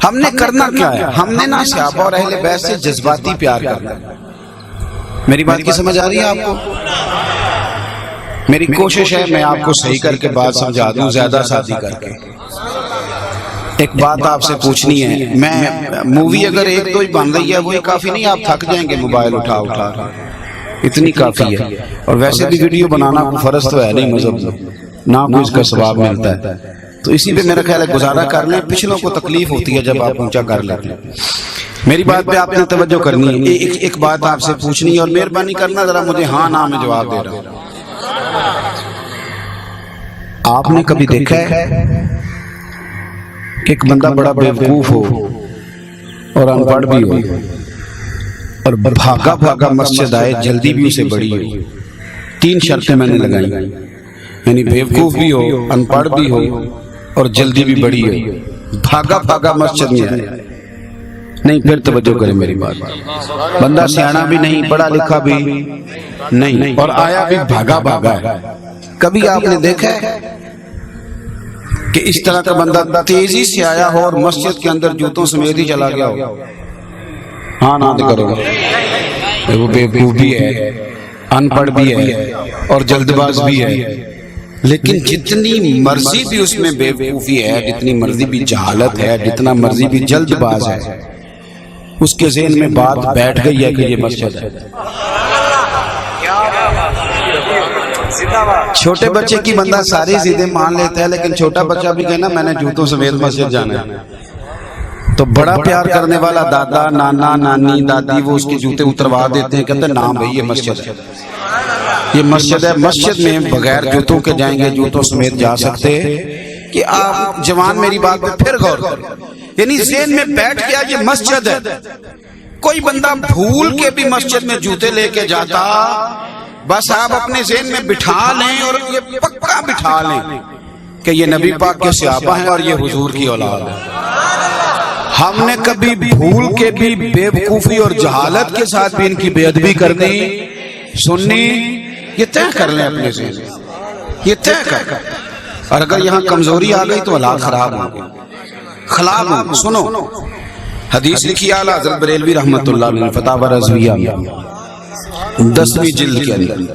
ہم نے کرنا کیا ہے؟ ہم نے نہ صحابہ اور اہل بیت سے جذباتی پیار کرنا ہے. میری بات کی سمجھ آ رہی ہے آپ کو؟ میری کوشش ہے میں آپ کو صحیح کر کے بات سمجھا دوں، زیادہ سادی کر کے. ایک بات آپ سے پوچھنی ہے، میں مووی اگر 1-2 ہی بن رہی ہے وہی کافی نہیں، آپ تھک جائیں گے موبائل اٹھا اتنی کافی ہے. اور ویسے بھی ویڈیو بنانا کوئی فرض تو ہے نہیں مذہب میں، نہ کوئی اس کا ثواب ملتا ہے، تو اسی پہ میرا خیال ہے گزارا کر لیں. پچھلوں کو تکلیف ہوتی ہے جب آپ اونچا کر لیتے ہیں. میری بات پہ آپ نے توجہ کرنی ہے. ایک بات آپ سے پوچھنی ہے اور مہربانی کرنا ذرا مجھے ہاں نہ میں جواب دے رہا ہوں. آپ نے کبھی دیکھا ہے کہ ایک بندہ بڑا بیوقوف ہو اور ان پڑھ بھی ہو اور بھاگا مسجد آئے، جلدی بھی اسے بڑی ہو؟ 3 شرطیں میں نے لگائی، یعنی بیوقوف بھی ہو، ان پڑھ بھی ہو اور جلدی بھی بڑی ہو. بھاگا بھاگا مسجد میں آیا. نہیں پھر توجہ کریں میری بات. بندہ سیانا بھی نہیں, پڑھا لکھا بھی نہیں, اور آیا بھی بھاگا بھاگا ہے. کبھی آپ نے دیکھا ہے کہ اس طرح کا بندہ تیزی سے آیا ہو اور مسجد کے اندر جوتوں سمیت ہی چلا گیا ہو؟ ہاں نہ کرو. وہ بیوقوف بھی ہے, ان پڑھ بھی ہے, اور جلد باز بھی ہے. لیکن جتنی مرضی بھی اس میں بیوقوفی ہے, جتنی مرضی بھی جہالت ہے, جتنا مرضی بھی جلد باز ہے, اس کے ذہن میں بات بیٹھ گئی ہے کہ یہ مسجد ہے. چھوٹے بچے کی بندہ ساری چیزیں مان لیتا ہے, لیکن چھوٹا بچہ بھی کہنا میں نے جوتوں سمیت مسجد جانا ہے, تو بڑا پیار کرنے والا دادا, نانا, نانی, دادی وہ اس کے جوتے اتروا دیتے ہیں, کہتے ہیں نام بھائی یہ مسجد ہے, یہ مسجد ہے. مسجد میں بغیر جوتوں کے جائیں گے, جوتوں سمیت جا سکتے کہ آپ جوان میری بات پہ پھر غور کریں. یعنی ذہن میں بیٹھ گیا یہ مسجد ہے. کوئی بندہ بھول کے بھی مسجد میں جوتے لے کے جاتا, بس آپ اپنے ذہن میں بٹھا لیں اور یہ پکا بٹھا لیں کہ یہ نبی پاک کے صحابہ ہیں اور یہ حضور کی اولاد ہے. ہم نے کبھی بھول کے بھی بے وقوفی اور جہالت کے ساتھ بھی ان کی بے ادبی کرنی سننی, یہ طے کر لیں اپنے ذہن میں, یہ طے کر. اور اگر یہاں کمزوری آ گئی تو حالات خراب ہوں گے, خراب ہوں. سنو حدیث لکھی اعلیٰ حضرت بریلوی رحمۃ اللہ علیہ فتاوی رضویہ میں 10ویں جلد کے اندر.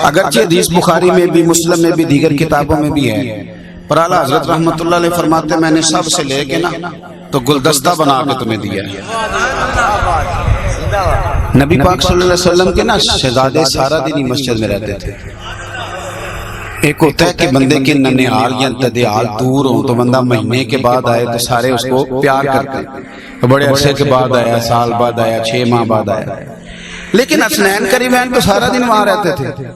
اگرچہ حدیث بخاری میں بھی, مسلم میں بھی, دیگر کتابوں میں بھی ہے, پر اعلیٰ حضرت رحمۃ اللہ علیہ فرماتے ہیں میں نے سب سے لے کے نا تو گلدستہ بنا کے تمہیں دیا ہے. نبی پاک صلی اللہ علیہ وسلم کے نا شہزادے سارا دن ہی مسجد میں رہتے تھے. ایک ہوتا ہے کہ بندے کے ننیال یا تدیال دور ہوں تو بندہ مہینے کے بعد آئے تو سارے اس کو پیار کرتے ہیں, بڑے عرصے کے بعد آیا, سال بعد آیا, 6 ماہ بعد آیا. لیکن حسنین کریمین تو سارا دن وہاں رہتے تھے,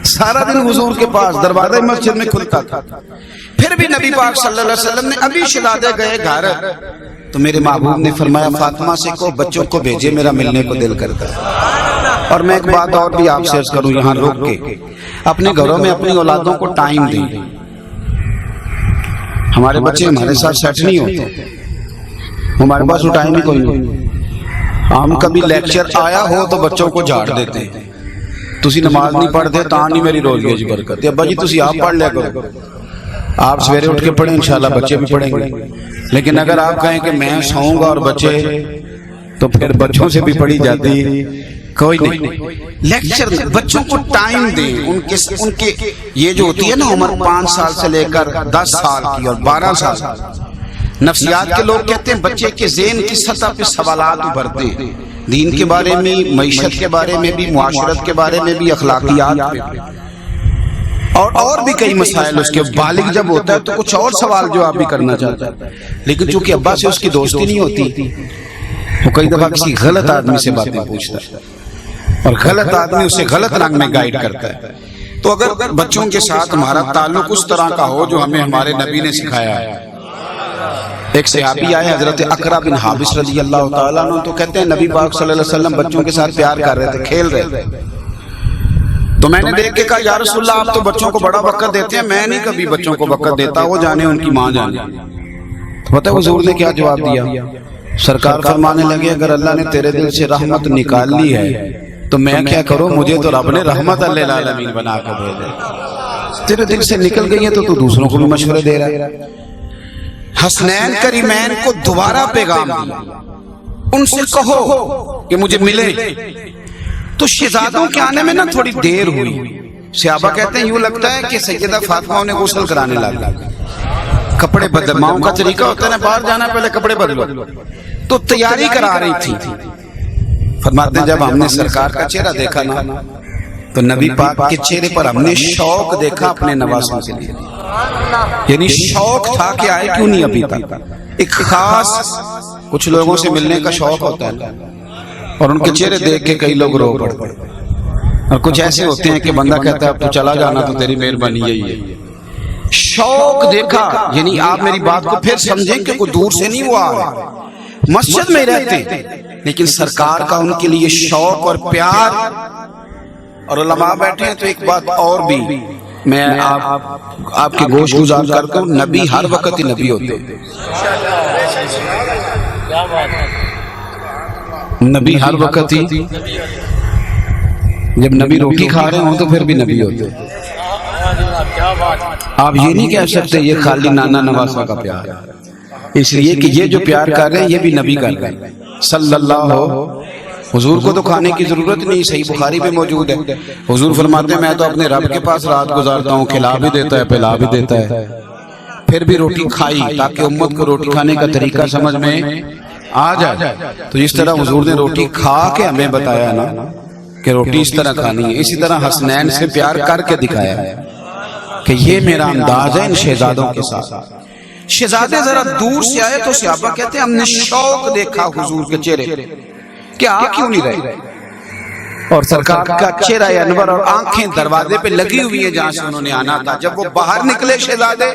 سارا دن حضور کے پاس, دروازہ مسجد میں کھلتا تھا. پھر بھی نبی پاک صلی اللہ علیہ وسلم نے ابھی شہزادے گئے گھر تو میرے محبوب نے فرمایا فاطمہ سے کو بچوں کو بھیجے, میرا ملنے کو دل کرتا ہے. اور میں ایک بات اور بھی آپ سے عرض کروں یہاں روک کے, اپنے گھروں میں اپنی اولادوں کو ٹائم دیں. ہمارے بچے ہمارے ساتھ سیٹ نہیں ہوتے, ہمارے پاس وہ ٹائم ہی کوئی نہیں. ہم کبھی لیکچر آیا ہو تو بچوں کو جھاڑ دیتے ہیں, تسی نماز نہیں پڑھتے تاں نہیں میری روزی کی برکت. ابا جی تسی آپ پڑھ لیا کرو, آپ سویرے اٹھ کے پڑھیں, انشاءاللہ بچے بھی پڑھیں گے. لیکن اگر آپ کہیں کہ میں سوؤں گا اور بچے, تو پھر بچوں سے بھی پڑھی جاتی کوئی نہیں. لیکچر بچوں کو ٹائم دیں, ان کے یہ جو ہوتی ہے نا عمر 5 سال سے لے کر 10 سال کی اور 12 سال, نفسیات کے لوگ کہتے ہیں بچے کے ذہن کی سطح پہ سوالات ابھرتے ہیں, دین کے بارے میں, معیشت کے بارے میں بھی, معاشرت کے بارے میں بھی, اخلاقیات پہ بھی, اور بھی کئی مسائل. اس کے بالغ جب ہوتا ہے تو کچھ اور سوال جو آپ بھی کرنا چاہتا ہے, لیکن چونکہ ابا سے اس کی دوستی نہیں ہوتی, وہ کئی دفعہ کسی غلط آدمی سے باتیں پوچھتا ہے اور غلط آدمی اسے غلط رنگ میں گائیڈ کرتا ہے. تو اگر بچوں کے ساتھ ہمارا تعلق اس طرح کا ہو جو ہمیں ہمارے نبی نے سکھایا ہے. ایک صحابی آئے حضرت اقرا بن حابس رضی اللہ تعالیٰ عنہ, تو کہتے ہیں نبی پاک صلی اللہ علیہ وسلم بچوں کے ساتھ پیار کر رہے تھے, کھیل رہے تھے. تو میں نے دیکھ کے کہا یا رسول اللہ آپ تو بچوں کو بڑا وقت دیتے ہیں, میں نہیں کبھی بچوں کو وقت دیتا, وہ جانے ان کی ماں جانے. تو پتہ ہے حضور نے کیا جواب دیا؟ سرکار فرمانے لگے اگر اللہ نے تیرے دل سے رحمت نکال لی ہے تو میں کیا کروں, مجھے تو رب نے رحمت للعالمین بنا کر بھیجا. تیرے دل سے نکل گئی ہے تو دوسروں کو بھی مشورے دے رہا ہے. حسنین کریمین کو دوبارہ پیغام دیا, ان سے کہو کہ مجھے ملے. تو شہزادوں کے آنے میں نا تھوڑی دیر ہوئی. صحابہ کہتے ہیں یوں لگتا ہے کہ سیدہ فاطمہ انہیں غسل کرانے لگا, کپڑے بدل, ماؤں کا طریقہ ہوتا ہے نا باہر جانا پہلے کپڑے بدلو, تو تیاری کرا رہی تھی. فرماتے ہیں جب ہم نے سرکار کا چہرہ دیکھا نا تو نبی پاک کے چہرے پر ہم نے شوق دیکھا اپنے نوازوں کے لیے. یعنی شوق تھا کہ آئے کیوں نہیں ابھی تک. ایک خاص کچھ لوگوں سے ملنے کا شوق ہوتا ہے اور ان کے چہرے دیکھ کے کئی لوگ رو پڑتے ہیں, اور کچھ ایسے ہوتے ہیں کہ بندہ کہتا ہے اب تو چلا جانا تو تیری مہربانی یہی ہے. شوق دیکھا, یعنی آپ میری بات کو پھر سمجھیں کہ کوئی دور سے نہیں ہوا ہے, مسجد میں رہتے لیکن سرکار کا ان کے لیے شوق اور پیار. اور علماء بیٹھے ہیں تو ایک بات اور بھی, میں آپ کے گوش گزار کرتا ہوں، نبی ہر وقت ہی نبی ہوتے ہیں، نبی ہر وقت ہی، جب نبی روٹی کھا رہے ہوں تو پھر بھی نبی ہوتے ہیں۔ آپ یہ نہیں کہہ سکتے یہ خالی نانا نواسا کا پیار ہے، اس لیے کہ یہ جو پیار کر رہے ہیں یہ بھی نبی کر رہے ہیں صلی اللہ علیہ۔ حضور کو تو کھانے کی ضرورت نہیں، صحیح بخاری میں موجود ہے، حضور فرماتے ہیں میں تو اپنے رب کے پاس رات گزارتا ہوں، کھلا بھی دیتا ہے پلا بھی دیتا ہے، پھر بھی روٹی کھائی تاکہ امت کو روٹی کھانے کا طریقہ سمجھ میں آ جائے۔ تو جس طرح حضور نے روٹی کھا کے ہمیں بتایا نا کہ روٹی اس طرح کھانی ہے، اسی طرح حسنین سے پیار کر کے دکھایا ہے کہ یہ میرا انداز ہے ان شہزادوں کے ساتھ۔ شہزادے ذرا دور سے آئے تو صحابہ کہتے ہیں ہم نے شوق دیکھا حضور کے چہرے کہ آ کیوں نہیں رہے، اور سرکار کا چہرہ انور اور آنکھیں دروازے پہ لگی ہوئی ہیں جہاں سے انہوں نے آنا تھا۔ جب وہ باہر نکلے شہزادے،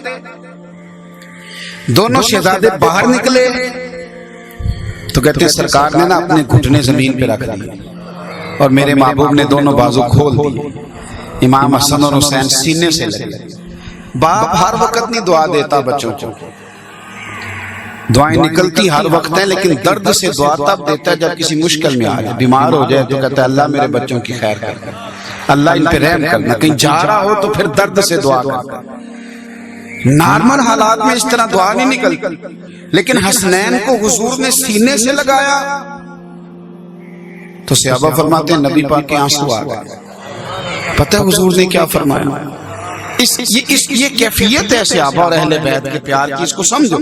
دونوں شہزادے باہر نکلے تو کہتے ہیں سرکار نے نا اپنے گھٹنے زمین پہ رکھ دیے اور میرے محبوب نے دونوں بازو کھول دیے، امام حسن اور حسین سینے سے لگے۔ باپ ہر وقت نہیں دعا دیتا بچوں کو، دعائیں نکلتی ہر وقت ہیں، لیکن درد سے دعا تب دیتا ہے جب کسی مشکل میں آ جائے، بیمار ہو جائے تو کہتا ہے اللہ میرے بچوں کی خیر کر، اللہ ان پہ رحم کرنا، کہیں جا رہا ہو تو پھر درد سے دعا کرتا۔ نارمل حالات میں اس طرح دعا نہیں نکلتی، لیکن حسنین کو حضور نے سینے سے لگایا تو صحابہ فرماتے ہیں نبی پاک کے آنسو آ گئے۔ پتہ ہے حضور نے کیا فرمایا؟ یہ کیفیت ہے صحابہ اور اہل بیت کے پیار کی، اس کو سمجھو۔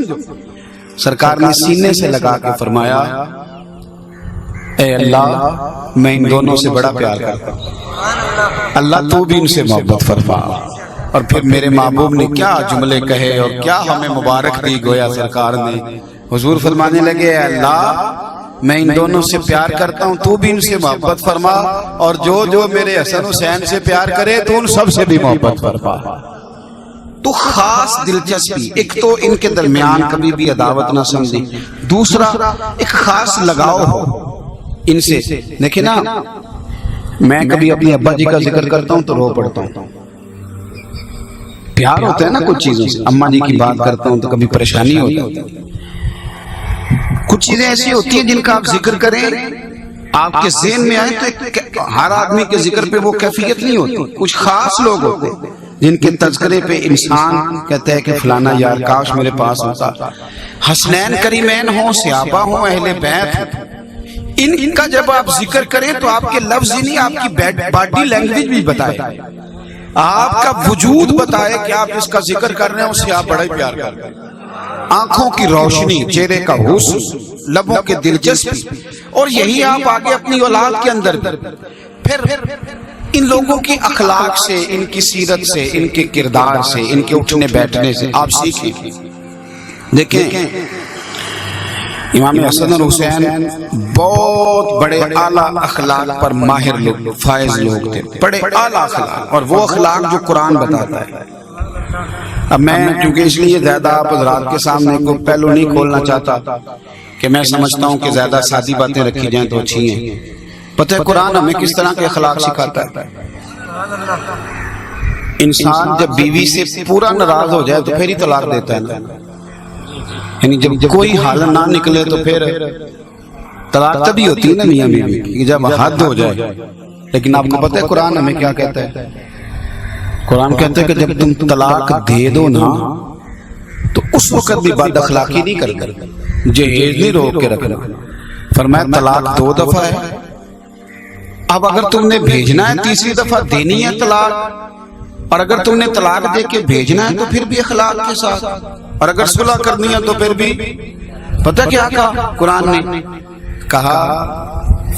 سرکار نے سینے سے لگا کے فرمایا اے اللہ میں ان دونوں سے بڑا پیار کرتا ہوں، اللہ تو بھی ان سے محبت فرما۔ اور پھر میرے محبوب نے کیا جملے کہے اور کیا ہمیں مبارک دی، گویا سرکار نے حضور فرمانے لگے اے اللہ میں ان دونوں سے پیار کرتا ہوں، تو بھی ان سے محبت فرما، اور جو میرے حسن حسین سے پیار کرے تو ان سب سے بھی محبت فرما۔ تو خاص دلچسپی، ایک تو ان کے درمیان کبھی بھی عداوت نہ سمجھی، دوسرا ایک خاص لگاؤ ہو ان سے۔ دیکھیں نا میں کبھی اپنے ابا جی کا ذکر کرتا ہوں تو رو پڑتا ہوں، پیار ہوتا ہے نا کچھ چیزوں سے، اماں جی کی بات کرتا ہوں تو کبھی پریشانی ہوتی ہے، کچھ چیزیں ایسی ہوتی ہیں جن کا آپ ذکر کریں آپ کے ذہن میں آئے تو ہر آدمی کے ذکر پہ وہ کیفیت نہیں ہوتی، کچھ خاص لوگ ہوتے ہیں جن کے تذکرے پہ انسان کہتا ہے کہ فلانا یار کاش میرے پاس ہوتا۔ حسنین کریمین ہوں، صحابہ ہوں، اہل بیت ہوں، ان کا جب آپ ذکر کریں تو آپ کے لفظ ہی نہیں، آپ کی باڈی لینگویج بھی بتائے، آپ کا وجود بتائے کہ آپ اس کا ذکر کر رہے ہیں، اس سے آپ بڑا ہی پیار کرتے ہیں۔ آنکھوں کی روشنی، چہرے کا حسن، لبوں کے دلچسپی، اور یہی آپ آگے اپنی اولاد کے اندر پھر ان لوگوں کی اخلاق سے، ان کی سیرت سے، ان کے کردار سے، ان کے اٹھنے بیٹھنے سے آپ سیکھیں۔ دیکھیں امام حسن اور حسین بہت بڑے اعلیٰ اخلاق پر ماہر لوگ، فائز لوگ تھے، بڑے اعلیٰ اخلاق، اور وہ اخلاق جو قرآن بتاتا ہے۔ اب میں کیونکہ اس لیے زیادہ آپ حضرات کے سامنے کو پہلو نہیں کھولنا چاہتا کہ میں سمجھتا ہوں کہ زیادہ سادی باتیں رکھی جائیں تو اچھی ہیں۔ پتہ ہے قرآن ہمیں کس طرح کے اخلاق سکھاتا ہے؟ انسان جب بیوی سے پورا ناراض ہو جائے تو پھر ہی طلاق دیتا ہے نا، یعنی جب کوئی حل نہ نکلے تو پھر طلاق تبھی ہوتی ہے نا میاں بیوی کی، جب حد ہو جائے۔ لیکن آپ کو پتہ ہے قرآن ہمیں کیا کہتا ہے؟ قرآن کہتا ہے کہ جب تم طلاق دے دو نا تو اس وقت بھی بد اخلاقی نہیں کرنا، جہیز نہیں روک کے رکھنا۔ فرمایا طلاق 2 دفعہ ہے، اب اگر تم نے بھیجنا ہے تیسری دفعہ دینی ہے طلاق، اور اگر تم نے طلاق دے کے بھیجنا ہے تو پھر بھی اخلاق کے ساتھ، اور اگر صلح کرنی ہے تو پھر بھی۔ پتہ کیا کہا قرآن نے؟ کہا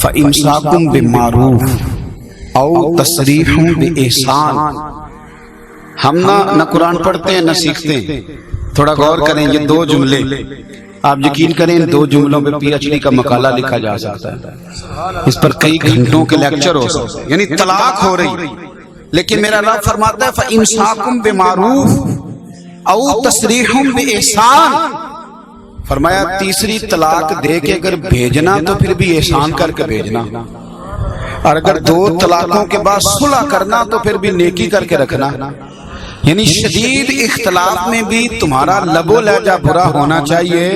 فَإِمْسَاكُمْ بِمَعْرُوفٍ أَوْ تَسْرِيحٌ بِإِحْسَانٍ۔ ہم نہ قرآن پڑھتے ہیں نہ سیکھتے ہیں، تھوڑا غور کریں یہ 2 جملے، آپ یقین کریں ان 2 جملوں پہ پی ایچ ڈی کا مقالہ لکھا جا سکتا ہے، اس پر کئی گھنٹوں کے لیکچر ہو سکتے ہیں۔ یعنی طلاق ہو رہی، لیکن میرا رب فرماتا ہے فَإِمْسَاكُمْ بِمَعْرُوفٍ أَوْ تَسْرِيحٌ بِإِحْسَانٍ۔ فرمایا تیسری طلاق دے کے اگر بھیجنا تو پھر بھی احسان کر کے بھیجنا۔ اور اگر 2 طلاقوں کے بعد صلح کرنا تو پھر بھی نیکی کر کے رکھنا، یعنی شدید اختلاف میں بھی تمہارا لب و لہجہ برا ہونا چاہیے،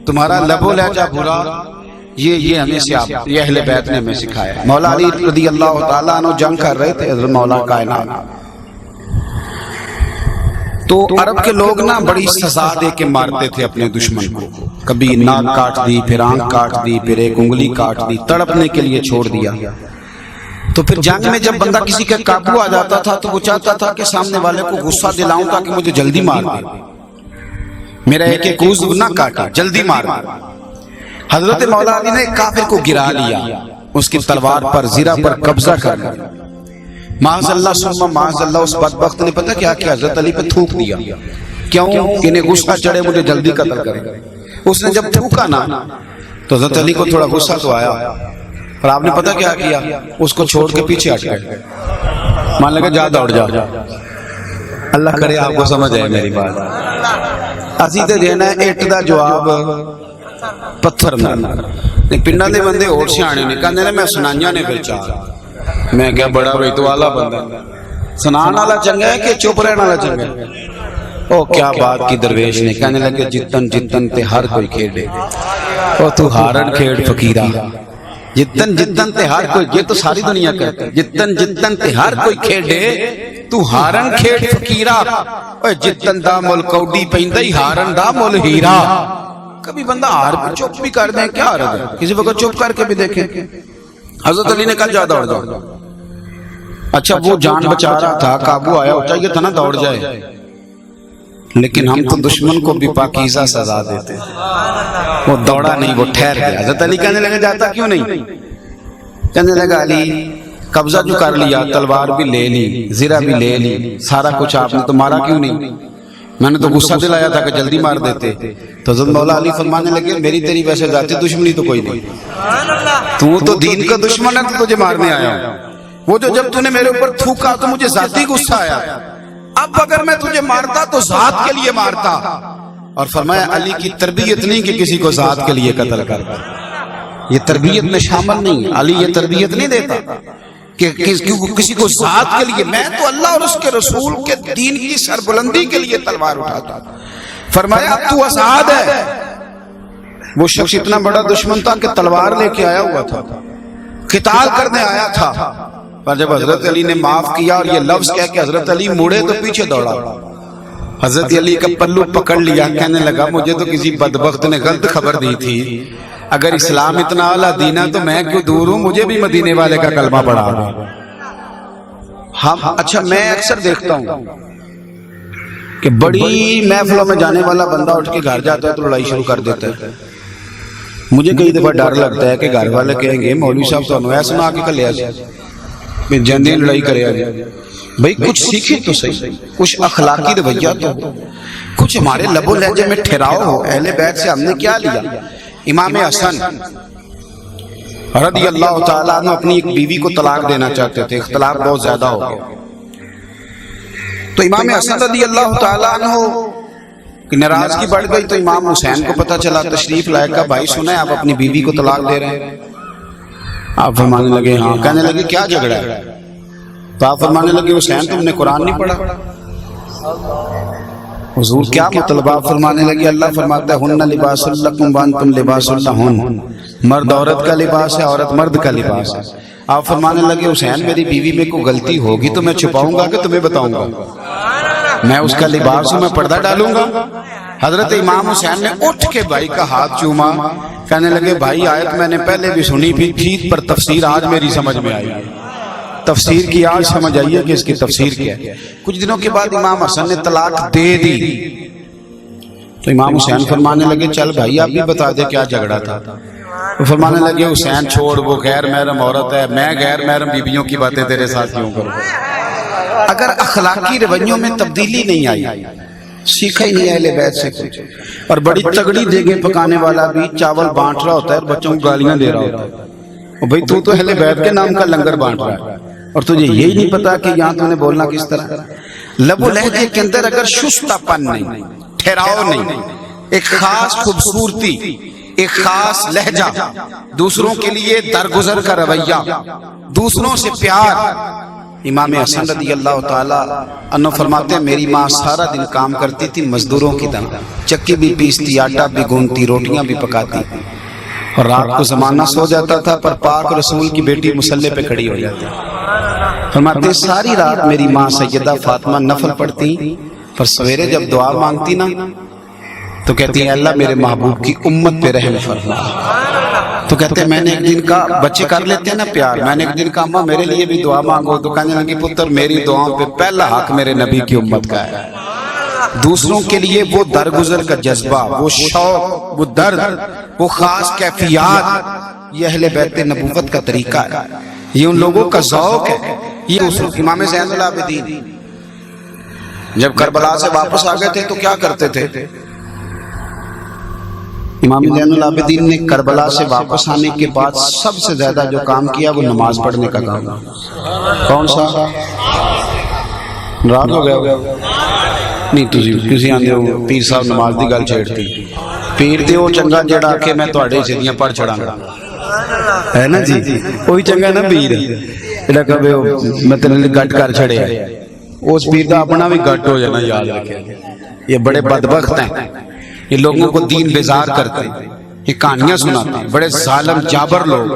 تمہارا لب و لہجہ برا، یہ ہمیں یہ اہل بیت نے ہمیں سکھایا۔ مولا علی رضی اللہ تعالیٰ عنہ جنگ کر رہے تھے، حضرت مولا کائنات، تو عرب کے لوگ نا بڑی سزا دے کے مارتے تھے اپنے دشمن کو، کبھی ناک کاٹ دی، پھر آنکھ کاٹ دی، پھر ایک انگلی کاٹ دی، تڑپنے کے لیے چھوڑ دیا۔ تو پھر جنگ میں جب بندہ کسی کا قابو آ جاتا تھا تو وہ چاہتا تھا کہ سامنے والے کو غصہ دلاؤں تاکہ مجھے جلدی مار دے، میرا ایک ایک عضو نہ کاٹا، جلدی مار دے۔ حضرت مولا علی نے کافر کو گرا لیا، اس کی تلوار پر زرہ پر قبضہ کر لیا۔ معاذ اللہ ثم معاذ اللہ، اس بدبخت نے پتہ کیا کیا؟ حضرت علی پہ تھوک دیا۔ کیوں؟ انہیں غصہ چڑھے مجھے جلدی قتل کرے۔ اس نے جب تھوکا نا تو حضرت علی کو تھوڑا غصہ تو آیا، اور آپ نے پتہ کیا کیا؟ اس کو چھوڑ کے پیچھے ہٹ گئے، مان لگا جا دوڑ جا۔ اللہ کرے آپ کو سمجھ آئے میری بات۔ اسی تے دینا ہے اٹ دا جواب پتھر میں۔ پنڈا دے بندے اور سیانے نے کہندے نے میں سنائیاں نے پھر چار، میں کیا بڑا بیت والا بندہ، سنان والا چنگا ہے کہ چپ رہنا والا چنگا ہے؟ او کیا بات کی درویش نے، کہنے لگے جتن جتن تے ہر کوئی کھیڑے، او تو ہارن کھیڑ فقیرہ، جتن جتن تے ہر کوئی، یہ تو ساری دنیا کہتے ہیں، جتن جتن تے ہر کوئی کھیڑے تو ہارن کھیڑ فقیرہ، اوے جتن دا مل کوڈی پیندی ہارن دا مل ہیرا۔ کبھی بندہ ہار پر چپ بھی کر دیں، کیا حرج ہے؟ کسی وقت چپ کر کے بھی دیکھیں۔ حضرت علی نے کہا جا دوڑ جاؤ۔ اچھا وہ جان بچا رہا تھا، قابو آیا، ہوتا یہ تھا نا دوڑ جائے، لیکن ہم تو دشمن کو بھی پاکیزہ سزا دیتے، وہ دوڑا نہیں، وہ ٹھہر گیا۔ حضرت علی کہنے لگے جاتا کیوں نہیں؟ کہنے لگا علی قبضہ جو کر لیا، تلوار بھی لے لی، زرہ بھی لے لی، سارا کچھ آپ نے تو مارا کیوں نہیں؟ میں نے تو غصہ دلایا تھا کہ جلدی مار دیتے۔ تو حضرت مولا علی فرمانے لگے میری تیری ویسے ذاتی دشمنی تو کوئی نہیں، تو دین کا دشمن ہے، تو تجھے مارنے آیا ہوں۔ وہ جو جب تو نے میرے اوپر تھوکا تو مجھے ذاتی غصہ آیا، اب اگر میں تجھے مارتا تو ذات کے لیے مارتا۔ اور فرمایا علی کی تربیت نہیں کہ کسی کو ذات کے لیے قتل کرتا، یہ تربیت میں شامل نہیں، علی یہ تربیت نہیں دیتا کہ کسی کو ذات کے لیے، میں تو اللہ اور اس کے رسول کے دین کی سربلندی کے لیے تلوار اٹھاتا۔ فرمایا تو آزاد ہے۔ وہ شخص اتنا بڑا دشمن تھا کہ تلوار لے کے آیا ہوا تھا، قتال کرنے آیا تھا، پر جب حضرت علی نے معاف کیا اور یہ لفظ کہہ کہ حضرت علی مڑے تو پیچھے دوڑا، حضرت علی کا پلو پکڑ لیا، کہنے لگا مجھے تو کسی بدبخت نے غلط خبر دی تھی، اگر اسلام اتنا اعلیٰ دین ہے تو میں کیوں دور ہوں، مجھے بھی مدینے والے کا کلمہ پڑھا دو۔ اچھا میں اکثر دیکھتا ہوں کہ بڑی محفلوں میں جانے والا بندہ اٹھ کے گھر جاتا ہے تو لڑائی شروع کر دیتا ہے۔ مجھے کئی دفعہ ڈر لگتا ہے کہ گھر والے کہیں گے مولوی صاحب تو انویس سنا کے کلیا جائے، جنگیں لڑائی کرے آجائے۔ بھئی کچھ سیکھیں تو صحیح، کچھ اخلاقی رویہ تو ہو، کچھ ہمارے لب و لہجے میں ٹھہراؤ ہو۔ اہل بیت سے ہم نے کیا لیا؟ امام حسن رضی اللہ تعالیٰ عنہ اپنی ایک بیوی کو طلاق دینا چاہتے تھے، اختلاف بہت زیادہ ہو گیا، تو امام حسن رضی اللہ تعالیٰ عنہ کی ناراضگی بڑھ گئی، تو امام حسین کو پتہ چلا، تشریف لائے، کہا بھائی سنیں آپ اپنی بیوی کو طلاق دے رہے ہیں؟ آپ فرمانے لگے ہاں۔ کہنے لگے کیا جھگڑا ہے؟ تو آپ فرمانے لگے حسین تم نے قرآن نہیں پڑھا؟ حضور کیا مطلب؟ آپ فرمانے لگے اللہ فرماتا ہے ہن لباس لکم وانتم لباس لہن، مرد عورت کا لباس ہے، عورت مرد کا لباس ہے۔ آپ فرمانے لگے حسین میری بیوی میں کوئی غلطی ہوگی تو میں چھپاؤں گا کہ تمہیں بتاؤں گا؟ میں اس کا لباس ہوں، میں پردہ ڈالوں گا؟ حضرت امام حسین نے اٹھ کے بھائی کا ہاتھ چوما، کہنے لگے بھائی آیت میں نے پہلے بھی سنی تھی پر تفسیر آج میری سمجھ میں آئی، تفسیر کی آج سمجھ آئی ہے کہ اس کی تفسیر کیا ہے۔ کچھ دنوں کے بعد امام حسن نے طلاق دے دی، تو امام حسین فرمانے لگے چل بھائی آپ بھی بتا دے کیا جھگڑا تھا؟ وہ فرمانے لگے حسین چھوڑ، وہ غیر محرم عورت ہے، میں غیر محرم بیویوں کی باتیں تیرے ساتھ کیوں کروں؟ اگر اخلاقی رویوں میں تبدیلی نہیں آئی، سیکھا ہی نہیں اہل بیت سے کچھ، اور بڑی تگڑی دیگیں پکانے والا بھی چاول بانٹ رہا ہوتا ہے اور بچوں کو گالیاں دے رہا ہوتا ہے، اور بھئی تو اہل بیت کے نام کا لنگر بانٹ رہا ہے اور تجھے یہی نہیں پتا کہ یہاں تو نے بولنا کس طرح۔ لب و لہجے کے اندر اگر شستہ پن نہیں، ٹھہراؤ نہیں، ایک خاص خوبصورتی، ایک خاص لہجہ، دوسروں کے لیے درگزر کا رویہ، دوسروں سے پیار۔ امام حسن رضی اللہ تعالی عنہ فرماتے ہیں میری ماں سارا دن کام کرتی تھی مزدوروں کی طرح، چکی بھی پیستی، آٹا بھی گوندتی، روٹیاں بھی پکاتی، اور رات کو زمانہ سو جاتا تھا پر پاک رسول کی بیٹی مصلی پہ کھڑی ہو جاتی۔ فرماتے ہیں ساری رات میری ماں سیدہ فاطمہ نفل پڑھتی، پر سویرے جب دعا مانگتی نا تو کہتی ہیں اللہ میرے محبوب کی امت پہ رحم فرما۔ تو کہتے ہیں میں نے ایک دن کہا، بچے کر لیتے ہیں نا پیار، میں نے ایک دن کہا ماں میرے لیے بھی دعا مانگو، تو کہنے لگی پتر میری دعاؤں پہ پہلا حق میرے نبی کی امت کا ہے۔ دوسروں کے لیے وہ درگزر کا جذبہ، وہ شوق، وہ درد، وہ خاص کیفیات، یہ اہل بیت نبوت کا طریقہ ہے، یہ ان لوگوں کا ذوق ہے۔ یہ امام زین العابدین جب کربلا سے واپس آ گئے تھے تو کیا کرتے تھے؟ امام زین العابدین نے کربلا سے واپس آنے کے بعد سب سے زیادہ جو کام کیا وہ نماز پڑھنے کا کام۔ کون سا؟ رات ہو گیا نہیں تسی آندے ہو پیر صاحب نماز دی گل چھیڑتی، پیر تے وہ چنگا جڑا کہ میں تواڈے سیدیاں پڑھ چھڑاں گا، ہے نا جی؟ وہی چنگا نا پیر جڑا کہے میں تیرے گٹ کر چھڑیا، اس پیر دا اپنا بھی گٹ ہو جانا یاد رکھے۔ یہ بڑے بدبخت ہیں، یہ لوگوں کو دین بیزار کرتے ہیں، یہ کہانیاں سناتے ہیں، بڑے ظالم جابر لوگ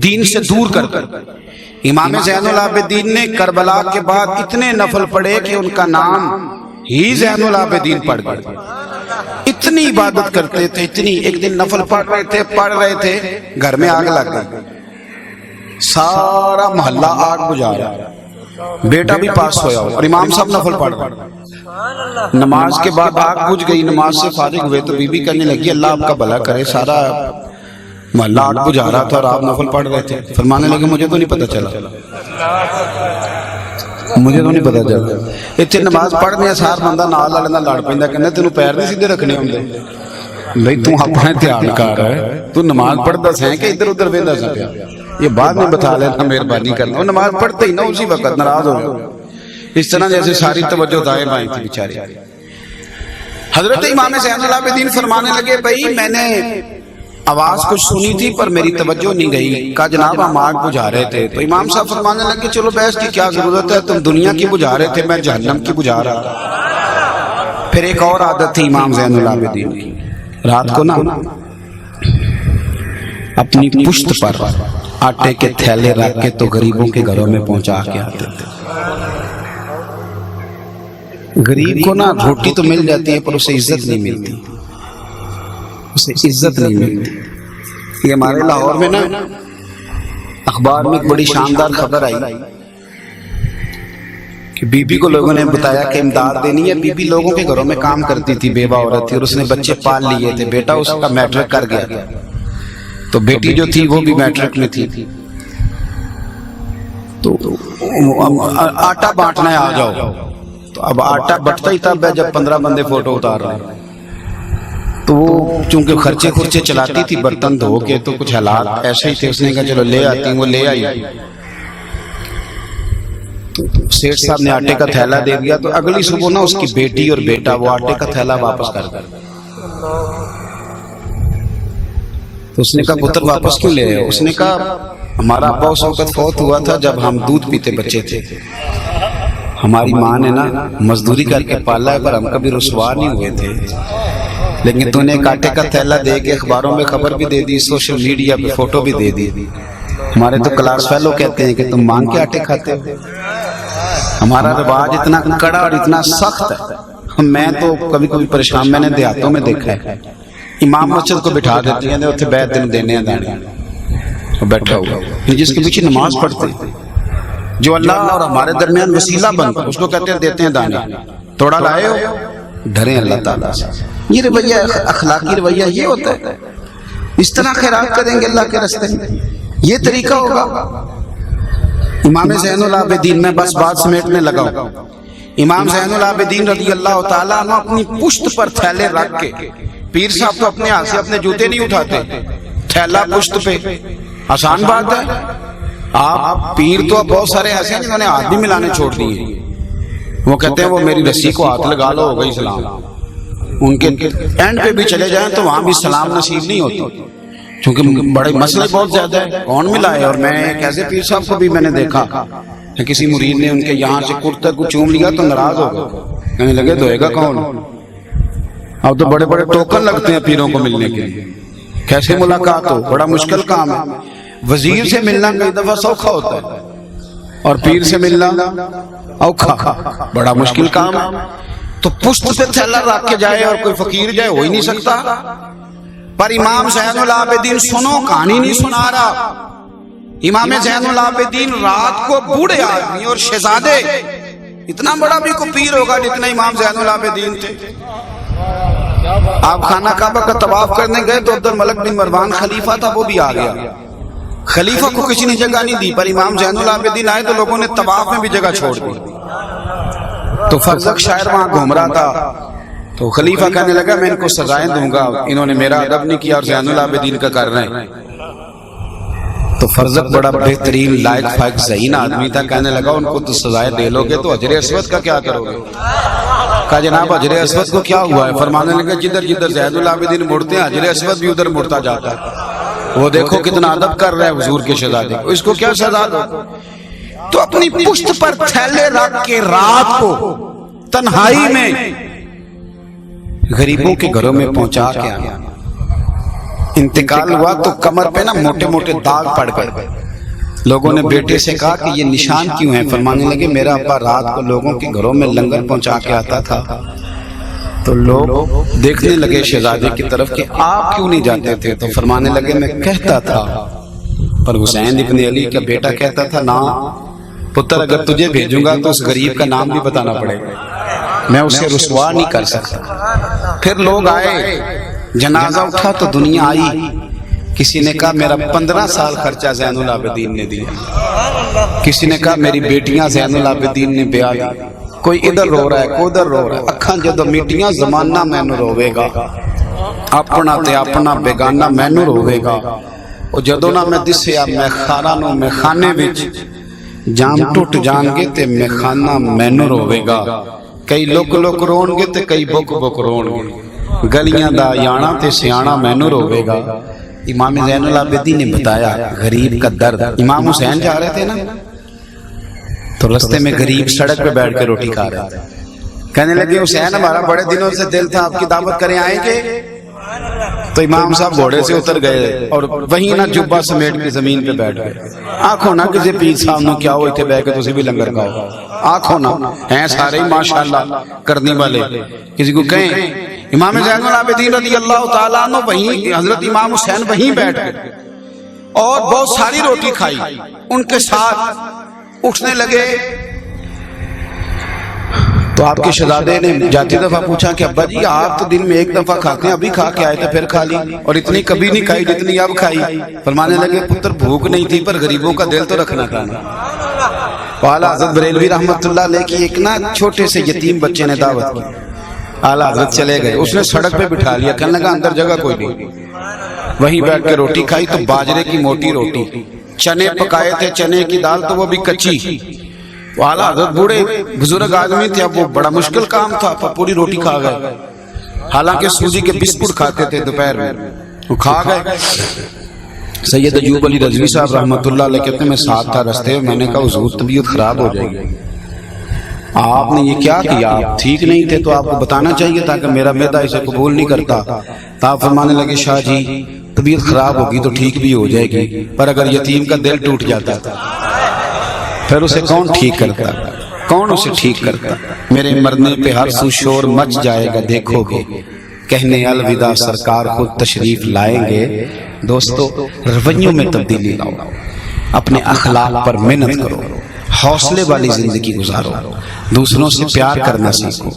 دین سے دور کرتے ہیں۔ امام زین العابدین نے کربلا کے بعد اتنے نفل پڑھے کہ ان کا نام ہی زین العابدین پڑھ گئے۔ اتنی عبادت کرتے تھے، اتنی، ایک دن نفل پڑھ رہے تھے گھر میں آگ لگ گئی، سارا محلہ آگ بجھا رہا، بیٹا بھی پاس ہویا اور امام صاحب نفل پڑھ رہے۔ نماز کے بعد آگ بجھ گئی، نماز سے فارغ ہوئے تو بی بی کہنے لگی اللہ آپ کا بھلا کرے، سارا محلہ آگ بجھا رہا تھا اور آپ نفل پڑھ رہے تھے۔ فرمانے لگے مجھے تو نہیں پتہ چلا، مجھے تو نہیں پتہ چلا۔ اتنے نماز پڑھنے سار بندہ نال والے نال لڑ پیندا، کہندا تینوں پیر نہیں سیدھے رکھنے ہوندے، بھئی تو اپنا دھیان کر، تو نماز پڑھدا سیں کہ ادھر ادھر ویندا سا پیا، یہ بعد میں بتا لینا مہربانی کرنا۔ وہ نماز پڑھتے ہی نا اسی وقت ناراض ہو گئے، اس طرح جیسے ساری توجہ دائیں بائیں تھی بیچارے۔ حضرت امام زین العابدین فرمانے لگے بھئی میں نے آواز کچھ سنی تھی پر میری توجہ نہیں گئی، کہا جناب ہم آگ بجھا رہے تھے۔ تو امام صاحب فرمانے لگے چلو بحث کی کیا ضرورت ہے، تم دنیا کی بجھا رہے تھے، میں جہنم کی بجھا رہا تھا۔ پھر ایک اور عادت تھی امام زین العابدین کی، رات کو نا اپنی پشت پر آٹے کے تھیلے رکھ کے تو غریبوں کے گھروں میں پہنچا کے آتے تھے۔ غریب کو نا روٹی تو مل جاتی ہے پر اسے عزت نہیں ملتی، اسے عزت نہیں ملتی۔ یہ ہمارے لاہور میں نا اخبار میں ایک بڑی شاندار خبر آئی کہ بی بی کو لوگوں نے بتایا کہ امداد دینی ہے۔ بی بی لوگوں کے گھروں میں کام کرتی تھی، بیوہ عورت تھی اور اس نے بچے پال لیے تھے، بیٹا اس کا میٹرک کر گیا تھا، تو بیٹی جو تھی وہ بھی میٹرک میں تھی، تو آٹا بانٹنا ہے آ جاؤ، تو اب آٹا بٹتا ہی تب ہے جب 15 بندے فوٹو اتار رہے ہیں، تو وہ چونکہ خرچے چلاتی تھی برتن دھو کے، تو کچھ حالات ایسے ہی تھے، اس نے کہا چلو لے آتی ہیں، وہ لے آئی۔ سیٹھ صاحب نے آٹے کا تھیلا دے دیا، تو اگلی صبح نا اس کی بیٹی اور بیٹا وہ آٹے کا تھیلا واپس کر گئے۔ تو اس نے کہا پتر واپس کیوں لے رہے ہو؟ اس نے کہا ہمارا ابا اس وقت فوت ہوا تھا جب ہم دودھ پیتے بچے تھے، ہماری ماں نے نا مزدوری کر کے پالا ہے پر ہم کبھی رسوا نہیں ہوئے تھے، لیکن تو نے ایک آٹے کا تھیلا دے کے اخباروں میں خبر بھی دے دی، سوشل میڈیا پہ فوٹو بھی دے دی۔ ہمارے تو کلاس فیلو کہتے ہیں کہ تم مانگ کے آٹے کھاتے ہو۔ ہمارا رواج اتنا کڑا اور اتنا سخت ہے، میں تو کبھی کبھی پریشان، میں نے دیہاتوں میں دیکھا ہے امام مسجد کو بٹھا دیتی ہیں اتنے بیت دن دینے ہیں دانے، بیٹھا ہوا جس کے پیچھے نماز پڑھتے ہیں، جو اللہ اور ہمارے درمیان وسیلہ بنتا اس کو کہتے ہیں دیتے ہیں دانے، توڑا لائے ہو ڈریں اللہ تعالیٰ سے۔ یہ رویہ اخلاقی رویہ یہ ہوتا ہے، اس طرح خیرات کریں گے اللہ کے راستے میں، یہ طریقہ ہوگا۔ امام زین العابدین، میں بس بات سمیٹنے لگا ہوں، امام زین العابدین رضی اللہ تعالیٰ عنہ اپنی پشت پر تھیلے رکھ کے، پیر صاحب تو اپنے ہاتھ سے اپنے جوتے نہیں اٹھاتے، تھیلا پشت پہ، آسان بات ہے۔ آپ پیر تو بہت سارے ایسے ہیں جنہوں نے ہاتھ بھی ملانے چھوڑ دیے، وہ کہتے ہیں وہ میری رسی کو ہاتھ لگا لو ہو گئی اسلام، ان کے اینڈ پہ بھی چلے جائیں تو وہاں بھی سلام نصیب نہیں ہوتی، کیونکہ بڑے مسئلے بہت زیادہ ہے، کون ملا ہے۔ اور میں ایک ایسے پیر صاحب کو بھی میں نے دیکھا کہ کسی مرید نے ان کے یہاں سے کرتے کو چوم لیا تو ناراض ہو گئے، کہنے لگے دھوئے گا کون؟ اب تو بڑے بڑے ٹوکن لگتے ہیں پیروں کو ملنے کے لیے، کیسے ملاقات ہو؟ بڑا مشکل کام ہے۔ وزیر سے ملنا کئی دفعہ سوکھا ہوتا ہے اور پیر سے ملنا اوکھا، بڑا مشکل کام ہے۔ تو پشت پہ تھیلا رکھ کے جائے اور کوئی فقیر جائے ہو ہی نہیں سکتا۔ پر امام زین العابدین سنو کہانی نہیں سنا رہا، امام زین العابدین رات کو بوڑھے آدمی اور شہزادے، اتنا بڑا بھی کوئی پیر ہوگا جتنا امام زین العابدین تھے۔ آپ خانہ کعبہ کا طواف کرنے گئے تو عبد الملک بن مروان خلیفہ تھا، وہ بھی آ گیا۔ خلیفہ کو کسی نے جگہ نہیں دی، پر امام زین العابدین آئے تو لوگوں نے طواف میں بھی جگہ چھوڑ دی۔ تو فرزق شاعر وہاں گھوم رہا تھا، تو خلیفہ کہنے لگا میں ان کو سزائیں دوں گا، انہوں نے میرا ادب نہیں کیا اور زین العابدین کا کر رہے ہیں۔ تو فرزق بڑا بہترین لائق فائق ذہین آدمی تھا، کہنے لگا ان کو تو سزائیں دے لو گے تو حجر اسود کا کیا کرو گے؟ کہا جناب حجر اسود کو کیا ہوا ہے؟ فرمانے لگے جدھر جدھر زین العابدین مڑتے ہیں حجر اسود بھی ادھر مڑتا جاتا ہے، وہ دیکھو کتنا ادب کر رہا ہے حضور کے شہزادے کو، اس کو کیا سزا دو؟ تو اپنی پشت پر تھیلے رکھ کے رات کو تنہائی میں غریبوں کے گھروں میں پہنچا کے آیا۔ انتقال ہوا تو کمر پہ نا موٹے موٹے داغ پڑ گئے۔ لوگوں نے بیٹے سے کہا کہ یہ نشان کیوں ہیں؟ فرمانے لگے میرا ابا رات کو لوگوں کے گھروں میں لنگر پہنچا کے آتا تھا، تو لوگ دیکھنے لگے شہزادے کی طرف کہ آپ کیوں نہیں جاتے تھے؟ تو فرمانے لگے میں کہتا تھا، پر حسین ابن علی کا بیٹا کہتا تھا نا پتر اگر تجھے بھیجوں گا تو اس غریب کا نام بھی بتانا پڑے گا، میں اسے رسوا نہیں کر سکتا۔ پھر لوگ آئے، جنازہ اٹھا تو دنیا آئی، کسی نے کہا میرا 15 سال خرچہ زین العابدین نے دیا، کسی نے کہا میری بیٹیاں زین العابدین نے بیاہ دی، کوئی ادھر رو رہا ہے کوئی ادھر رو رہا ہے۔ اکھاں جدو میٹیاں زمانہ مینوں روے گا، اپنا تے اپنا بیگانہ مینوں روے گا، اور جدو نہ میں دسیا میں خارا نو میں خانے وچ جام ٹوٹ جان گے تے میں خانہ مینوں روے گا، کئی لوک لوک رون گے تے کئی بک بک رون گے، گلیاں دا یانا تے سیانا مینوں روے گا۔ امام زین العابدین نے بتایا غریب کا درد۔ امام حسین جا رہے تھے نا تو رستے میں غریب سڑک پہ بیٹھ کے روٹی کھا رہے تھے، کہنے لگے حسین ہمارا بڑے دنوں سے دل تھا آپ کی دعوت کریں، آئیں گے؟ تو امام صاحب گھوڑے سے اتر گئے اور وہیں نہ جبہ سمیٹ کے زمین پہ بیٹھ گئے۔ آنکھوں نہ کسی پیر صاحب نو کیا ہوئے تھے بیٹھ کے تسی بھی لنگر کھاؤ، آنکھوں نہ ہیں سارے ہی ماشاءاللہ کرنے والے، کسی کو کہیں امام زین العابدین رضی اللہ تعالیٰ عنہ وہیں، حضرت امام حسین وہیں بیٹھ گئے اور بہت ساری روٹی کھائی، ان کے ساتھ اٹھنے لگے۔ تو آپ کے شہزادے نے جاتی دفعہ پوچھا کہ ابا جی آپ تو دن میں ایک دفعہ کھاتے ہیں، ابھی کھا کے آئے تھے پھر کھا لی، اور اتنی کبھی نہیں کھائی جتنی اب کھائی۔ فرمانے لگے پتر بھوک نہیں تھی پر غریبوں کا دل تو رکھنا تھا نا۔ اعلیٰ حضرت بریلوی رحمت اللہ علیہ کی ایک نا چھوٹے سے یتیم بچے نے دعوت کی، اعلیٰ حضرت چلے گئے، اس نے سڑک پہ بٹھا لیا، کہنے لگا اندر جگہ کوئی نہیں، وہیں بیٹھ کے روٹی کھائی تو باجرے کی موٹی روٹی، چنے پکائے تھے چنے کی دال تو وہ بھی کچی۔ اعلیٰ حضرت بوڑھے بزرگ آدمی تھے، اب وہ بڑا مشکل کام تھا، پوری روٹی کھا گئے، حالانکہ سوجی کے بسکٹ کھاتے تھے دوپہر میں، وہ کھا گئے۔ سید ایوب علی رضوی صاحب رحمۃ اللہ علیہ کہتے ہیں میں ساتھ تھا رستے میں نے کہا حضور طبیعت خراب ہو جائے گی، آپ نے یہ کیا کیا؟ آپ ٹھیک نہیں تھے تو آپ کو بتانا چاہیے تھا کہ میرا معدہ اسے قبول نہیں کرتا۔ تو آپ فرمانے لگے شاہ جی طبیعت خراب ہوگی تو ٹھیک بھی ہو جائے گی، پر اگر یتیم کا دل ٹوٹ جاتا پھر اسے کون ٹھیک کرتا؟ کون اسے ٹھیک کرتا؟ میرے مرنے پہ ہر سو شور مچ جائے گا دیکھو گے، کہنے الوداع سرکار خود تشریف لائیں گے۔ دوستو رویوں میں تبدیلی لاؤ، اپنے اخلاق پر محنت کرو، حوصلے والی زندگی گزارو، دوسروں سے پیار کرنا سیکھو،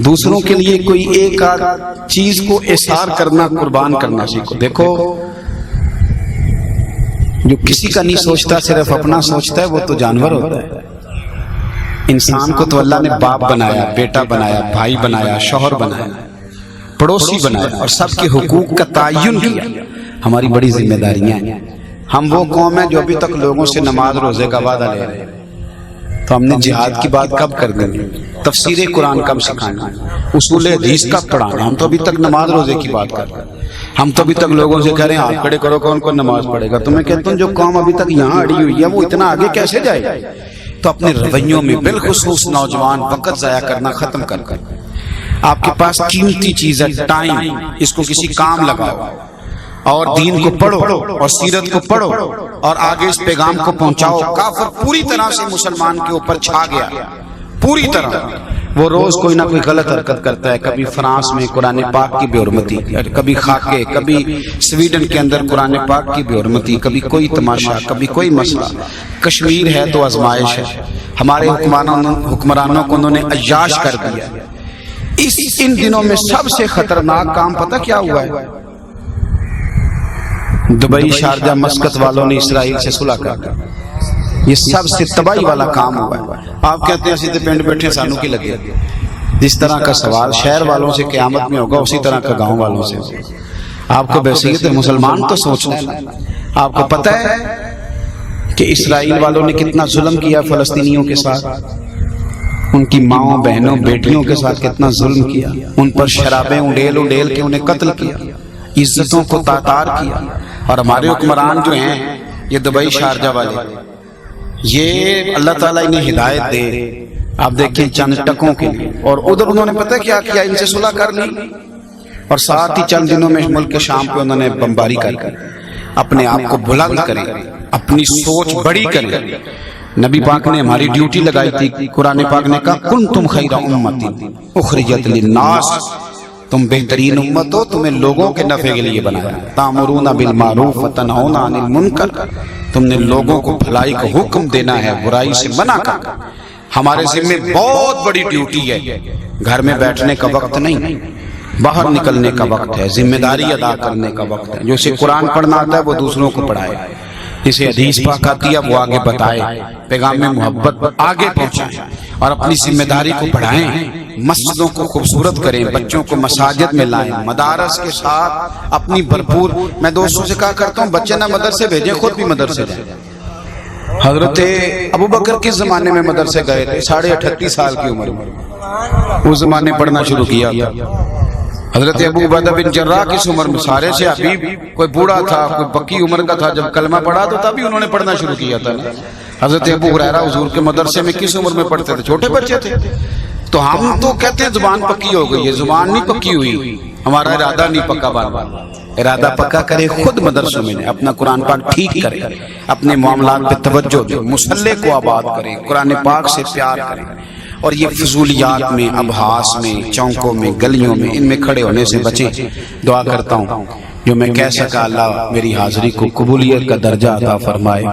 دوسروں کے لیے کوئی ایک آدھ چیز کو احسار کرنا قربان کرنا سیکھو۔ دیکھو جو کسی کا نہیں سوچتا صرف اپنا سوچتا ہے وہ تو جانور ہوتا ہے۔ انسان کو تو اللہ نے باپ بنایا، بیٹا بنایا، بھائی بنایا، شوہر بنایا، پڑوسی بنایا اور سب کے حقوق کا تعین کیا۔ ہماری بڑی ذمہ داریاں ہیں۔ ہم وہ قوم ہیں جو ابھی تک لوگوں سے نماز روزے کا وعدہ لے رہے ہیں، تو ہم نے جہاد کی بات کب کر دیں گے؟ تفسیر قرآن کب سکھانا؟ اصول حدیث کب پڑھانا؟ ہم تو ابھی تک نماز روزے کی بات کر رہے ہیں. ہم تو ابھی تک لوگوں سے کہہ رہے ہیں ہاتھ کھڑے کرو کون کون نماز پڑھے گا. تو میں کہتا ہوں جو قوم ابھی تک یہاں اڑی ہوئی ہے وہ اتنا آگے کیسے جائے گا؟ تو اپنے رویوں میں بالخصوص نوجوان وقت ضائع کرنا ختم کر کر، آپ کے پاس قیمتی چیز ہے ٹائم، اس کو کسی کام لگاؤ اور دین کو پڑھو اور سیرت کو پڑھو اور آگے اس پیغام کو پہنچاؤ. کافر پوری طرح سے مسلمان کے اوپر چھا گیا، پوری طرح. وہ روز کوئی نہ کوئی غلط حرکت کرتا ہے. کبھی فرانس میں قرآن پاک کی بے حرمتی، کبھی خاکے، کبھی سویڈن کے اندر قرآن پاک کی بے حرمتی، کبھی کوئی تماشا، کبھی کوئی مسئلہ. کشمیر ہے تو آزمائش ہے. ہمارے حکمرانوں کو انہوں نے عیاش کر دیا. ان دنوں میں سب سے خطرناک کام پتہ کیا ہوا ہے؟ دبئی، شارجہ، مسقط والوں نے اسرائیل سے صلح کر دی. یہ سب سے تباہی والا کام ہوا ہے. آپ کہتے ہیں سیدھے پنڈ بیٹھے سانوں کی لگے. جس طرح کا سوال شہر والوں سے قیامت میں ہوگا اسی طرح کا گاؤں والوں سے. آپ کو بحیثیت مسلمان تو سوچنا ہے. آپ کو پتہ ہے کہ اسرائیل والوں نے کتنا ظلم کیا فلسطینیوں کے ساتھ، ان کی ماؤں، بہنوں، بیٹیوں کے ساتھ کتنا ظلم کیا. ان پر شرابیں اڈیل اڈیل کے انہیں قتل کیا، عزتوں کو تاتار کیا. اور ہمارے حکمران جو ہیں یہ دبئی، شارجہ والے، یہ اللہ تعالیٰ انہیں ہدایت دے. آپ دیکھیں چند ٹکوں کے لیے، اور ادھر انہوں نے پتہ کیا کیا؟ ان سے صلح کر لی اور ساتھ ہی چند دنوں میں ملک شام پہ انہوں نے بمباری کر اپنے آپ کو بلند کرے، اپنی سوچ بڑی کرے. نبی پاک نے ہماری ڈیوٹی لگائی تھی. قرآن پاک نے کہا کنتم خیر امت اخرجت للناس، تم بہترین امت ہو، تمہیں لوگوں کے نفع کے لیے بنایا. تامرون بالمعروف وتنہون عن المنکر، تم نے لوگوں کو بھلائی کا حکم دینا ہے، برائی سے منع کرنا. ہمارے ذمہ بہت بڑی ڈیوٹی ہے. گھر میں بیٹھنے کا وقت نہیں، باہر نکلنے کا وقت ہے، ذمہ داری ادا کرنے کا وقت ہے. جو اسے قرآن پڑھنا آتا ہے وہ دوسروں کو پڑھائے، جسے حدیث پاک آتی ہے وہ آگے بتائے، پیغام میں محبت آگے پہنچائیں اور اپنی ذمہ داری کو بڑھائیں. مسجدوں کو خوبصورت کریں، بچوں کو مساجد میں لائیں، مدارس کے ساتھ اپنی بھرپور. میں دوستوں سے کہا کرتا ہوں بچے نہ مدرسے بھیجیں، خود بھی مدرسے جائیں. حضرت ابوبکر کس زمانے میں مدرسے گئے تھے؟ 38.5 سال کی عمر میں اس زمانے پڑھنا شروع کیا. حضرت ابو عبیدہ بن جراح کس عمر میں؟ سارے سے حبیب، کوئی بوڑھا تھا، کوئی پکی عمر کا تھا. جب کلمہ پڑھا تو تبھی انہوں نے پڑھنا شروع کیا تھا. حضرت ابو ہریرہ حضور کے مدرسے میں کس عمر میں پڑھتے تھے؟ چھوٹے بچے تھے. تو ہم تو کہتے ہیں زبان پکی ہو گئی ہے. زبان نہیں پکی ہوئی، ہمارا ارادہ نہیں پکا. بار ارادہ پکا کرے، خود مدرسوں میں اپنا قرآن پاک ٹھیک کرے، اپنے معاملات پہ توجہ دے، مصلے کو آباد کرے، قرآن پاک سے پیار کرے. اور یہ فضولیات میں، ابحاث میں، چوکوں میں، گلیوں میں، ان میں کھڑے ہونے سے بچیں. دعا کرتا ہوں جو میں کہہ سکا اللہ میری حاضری کو قبولیت کا درجہ عطا فرمائے.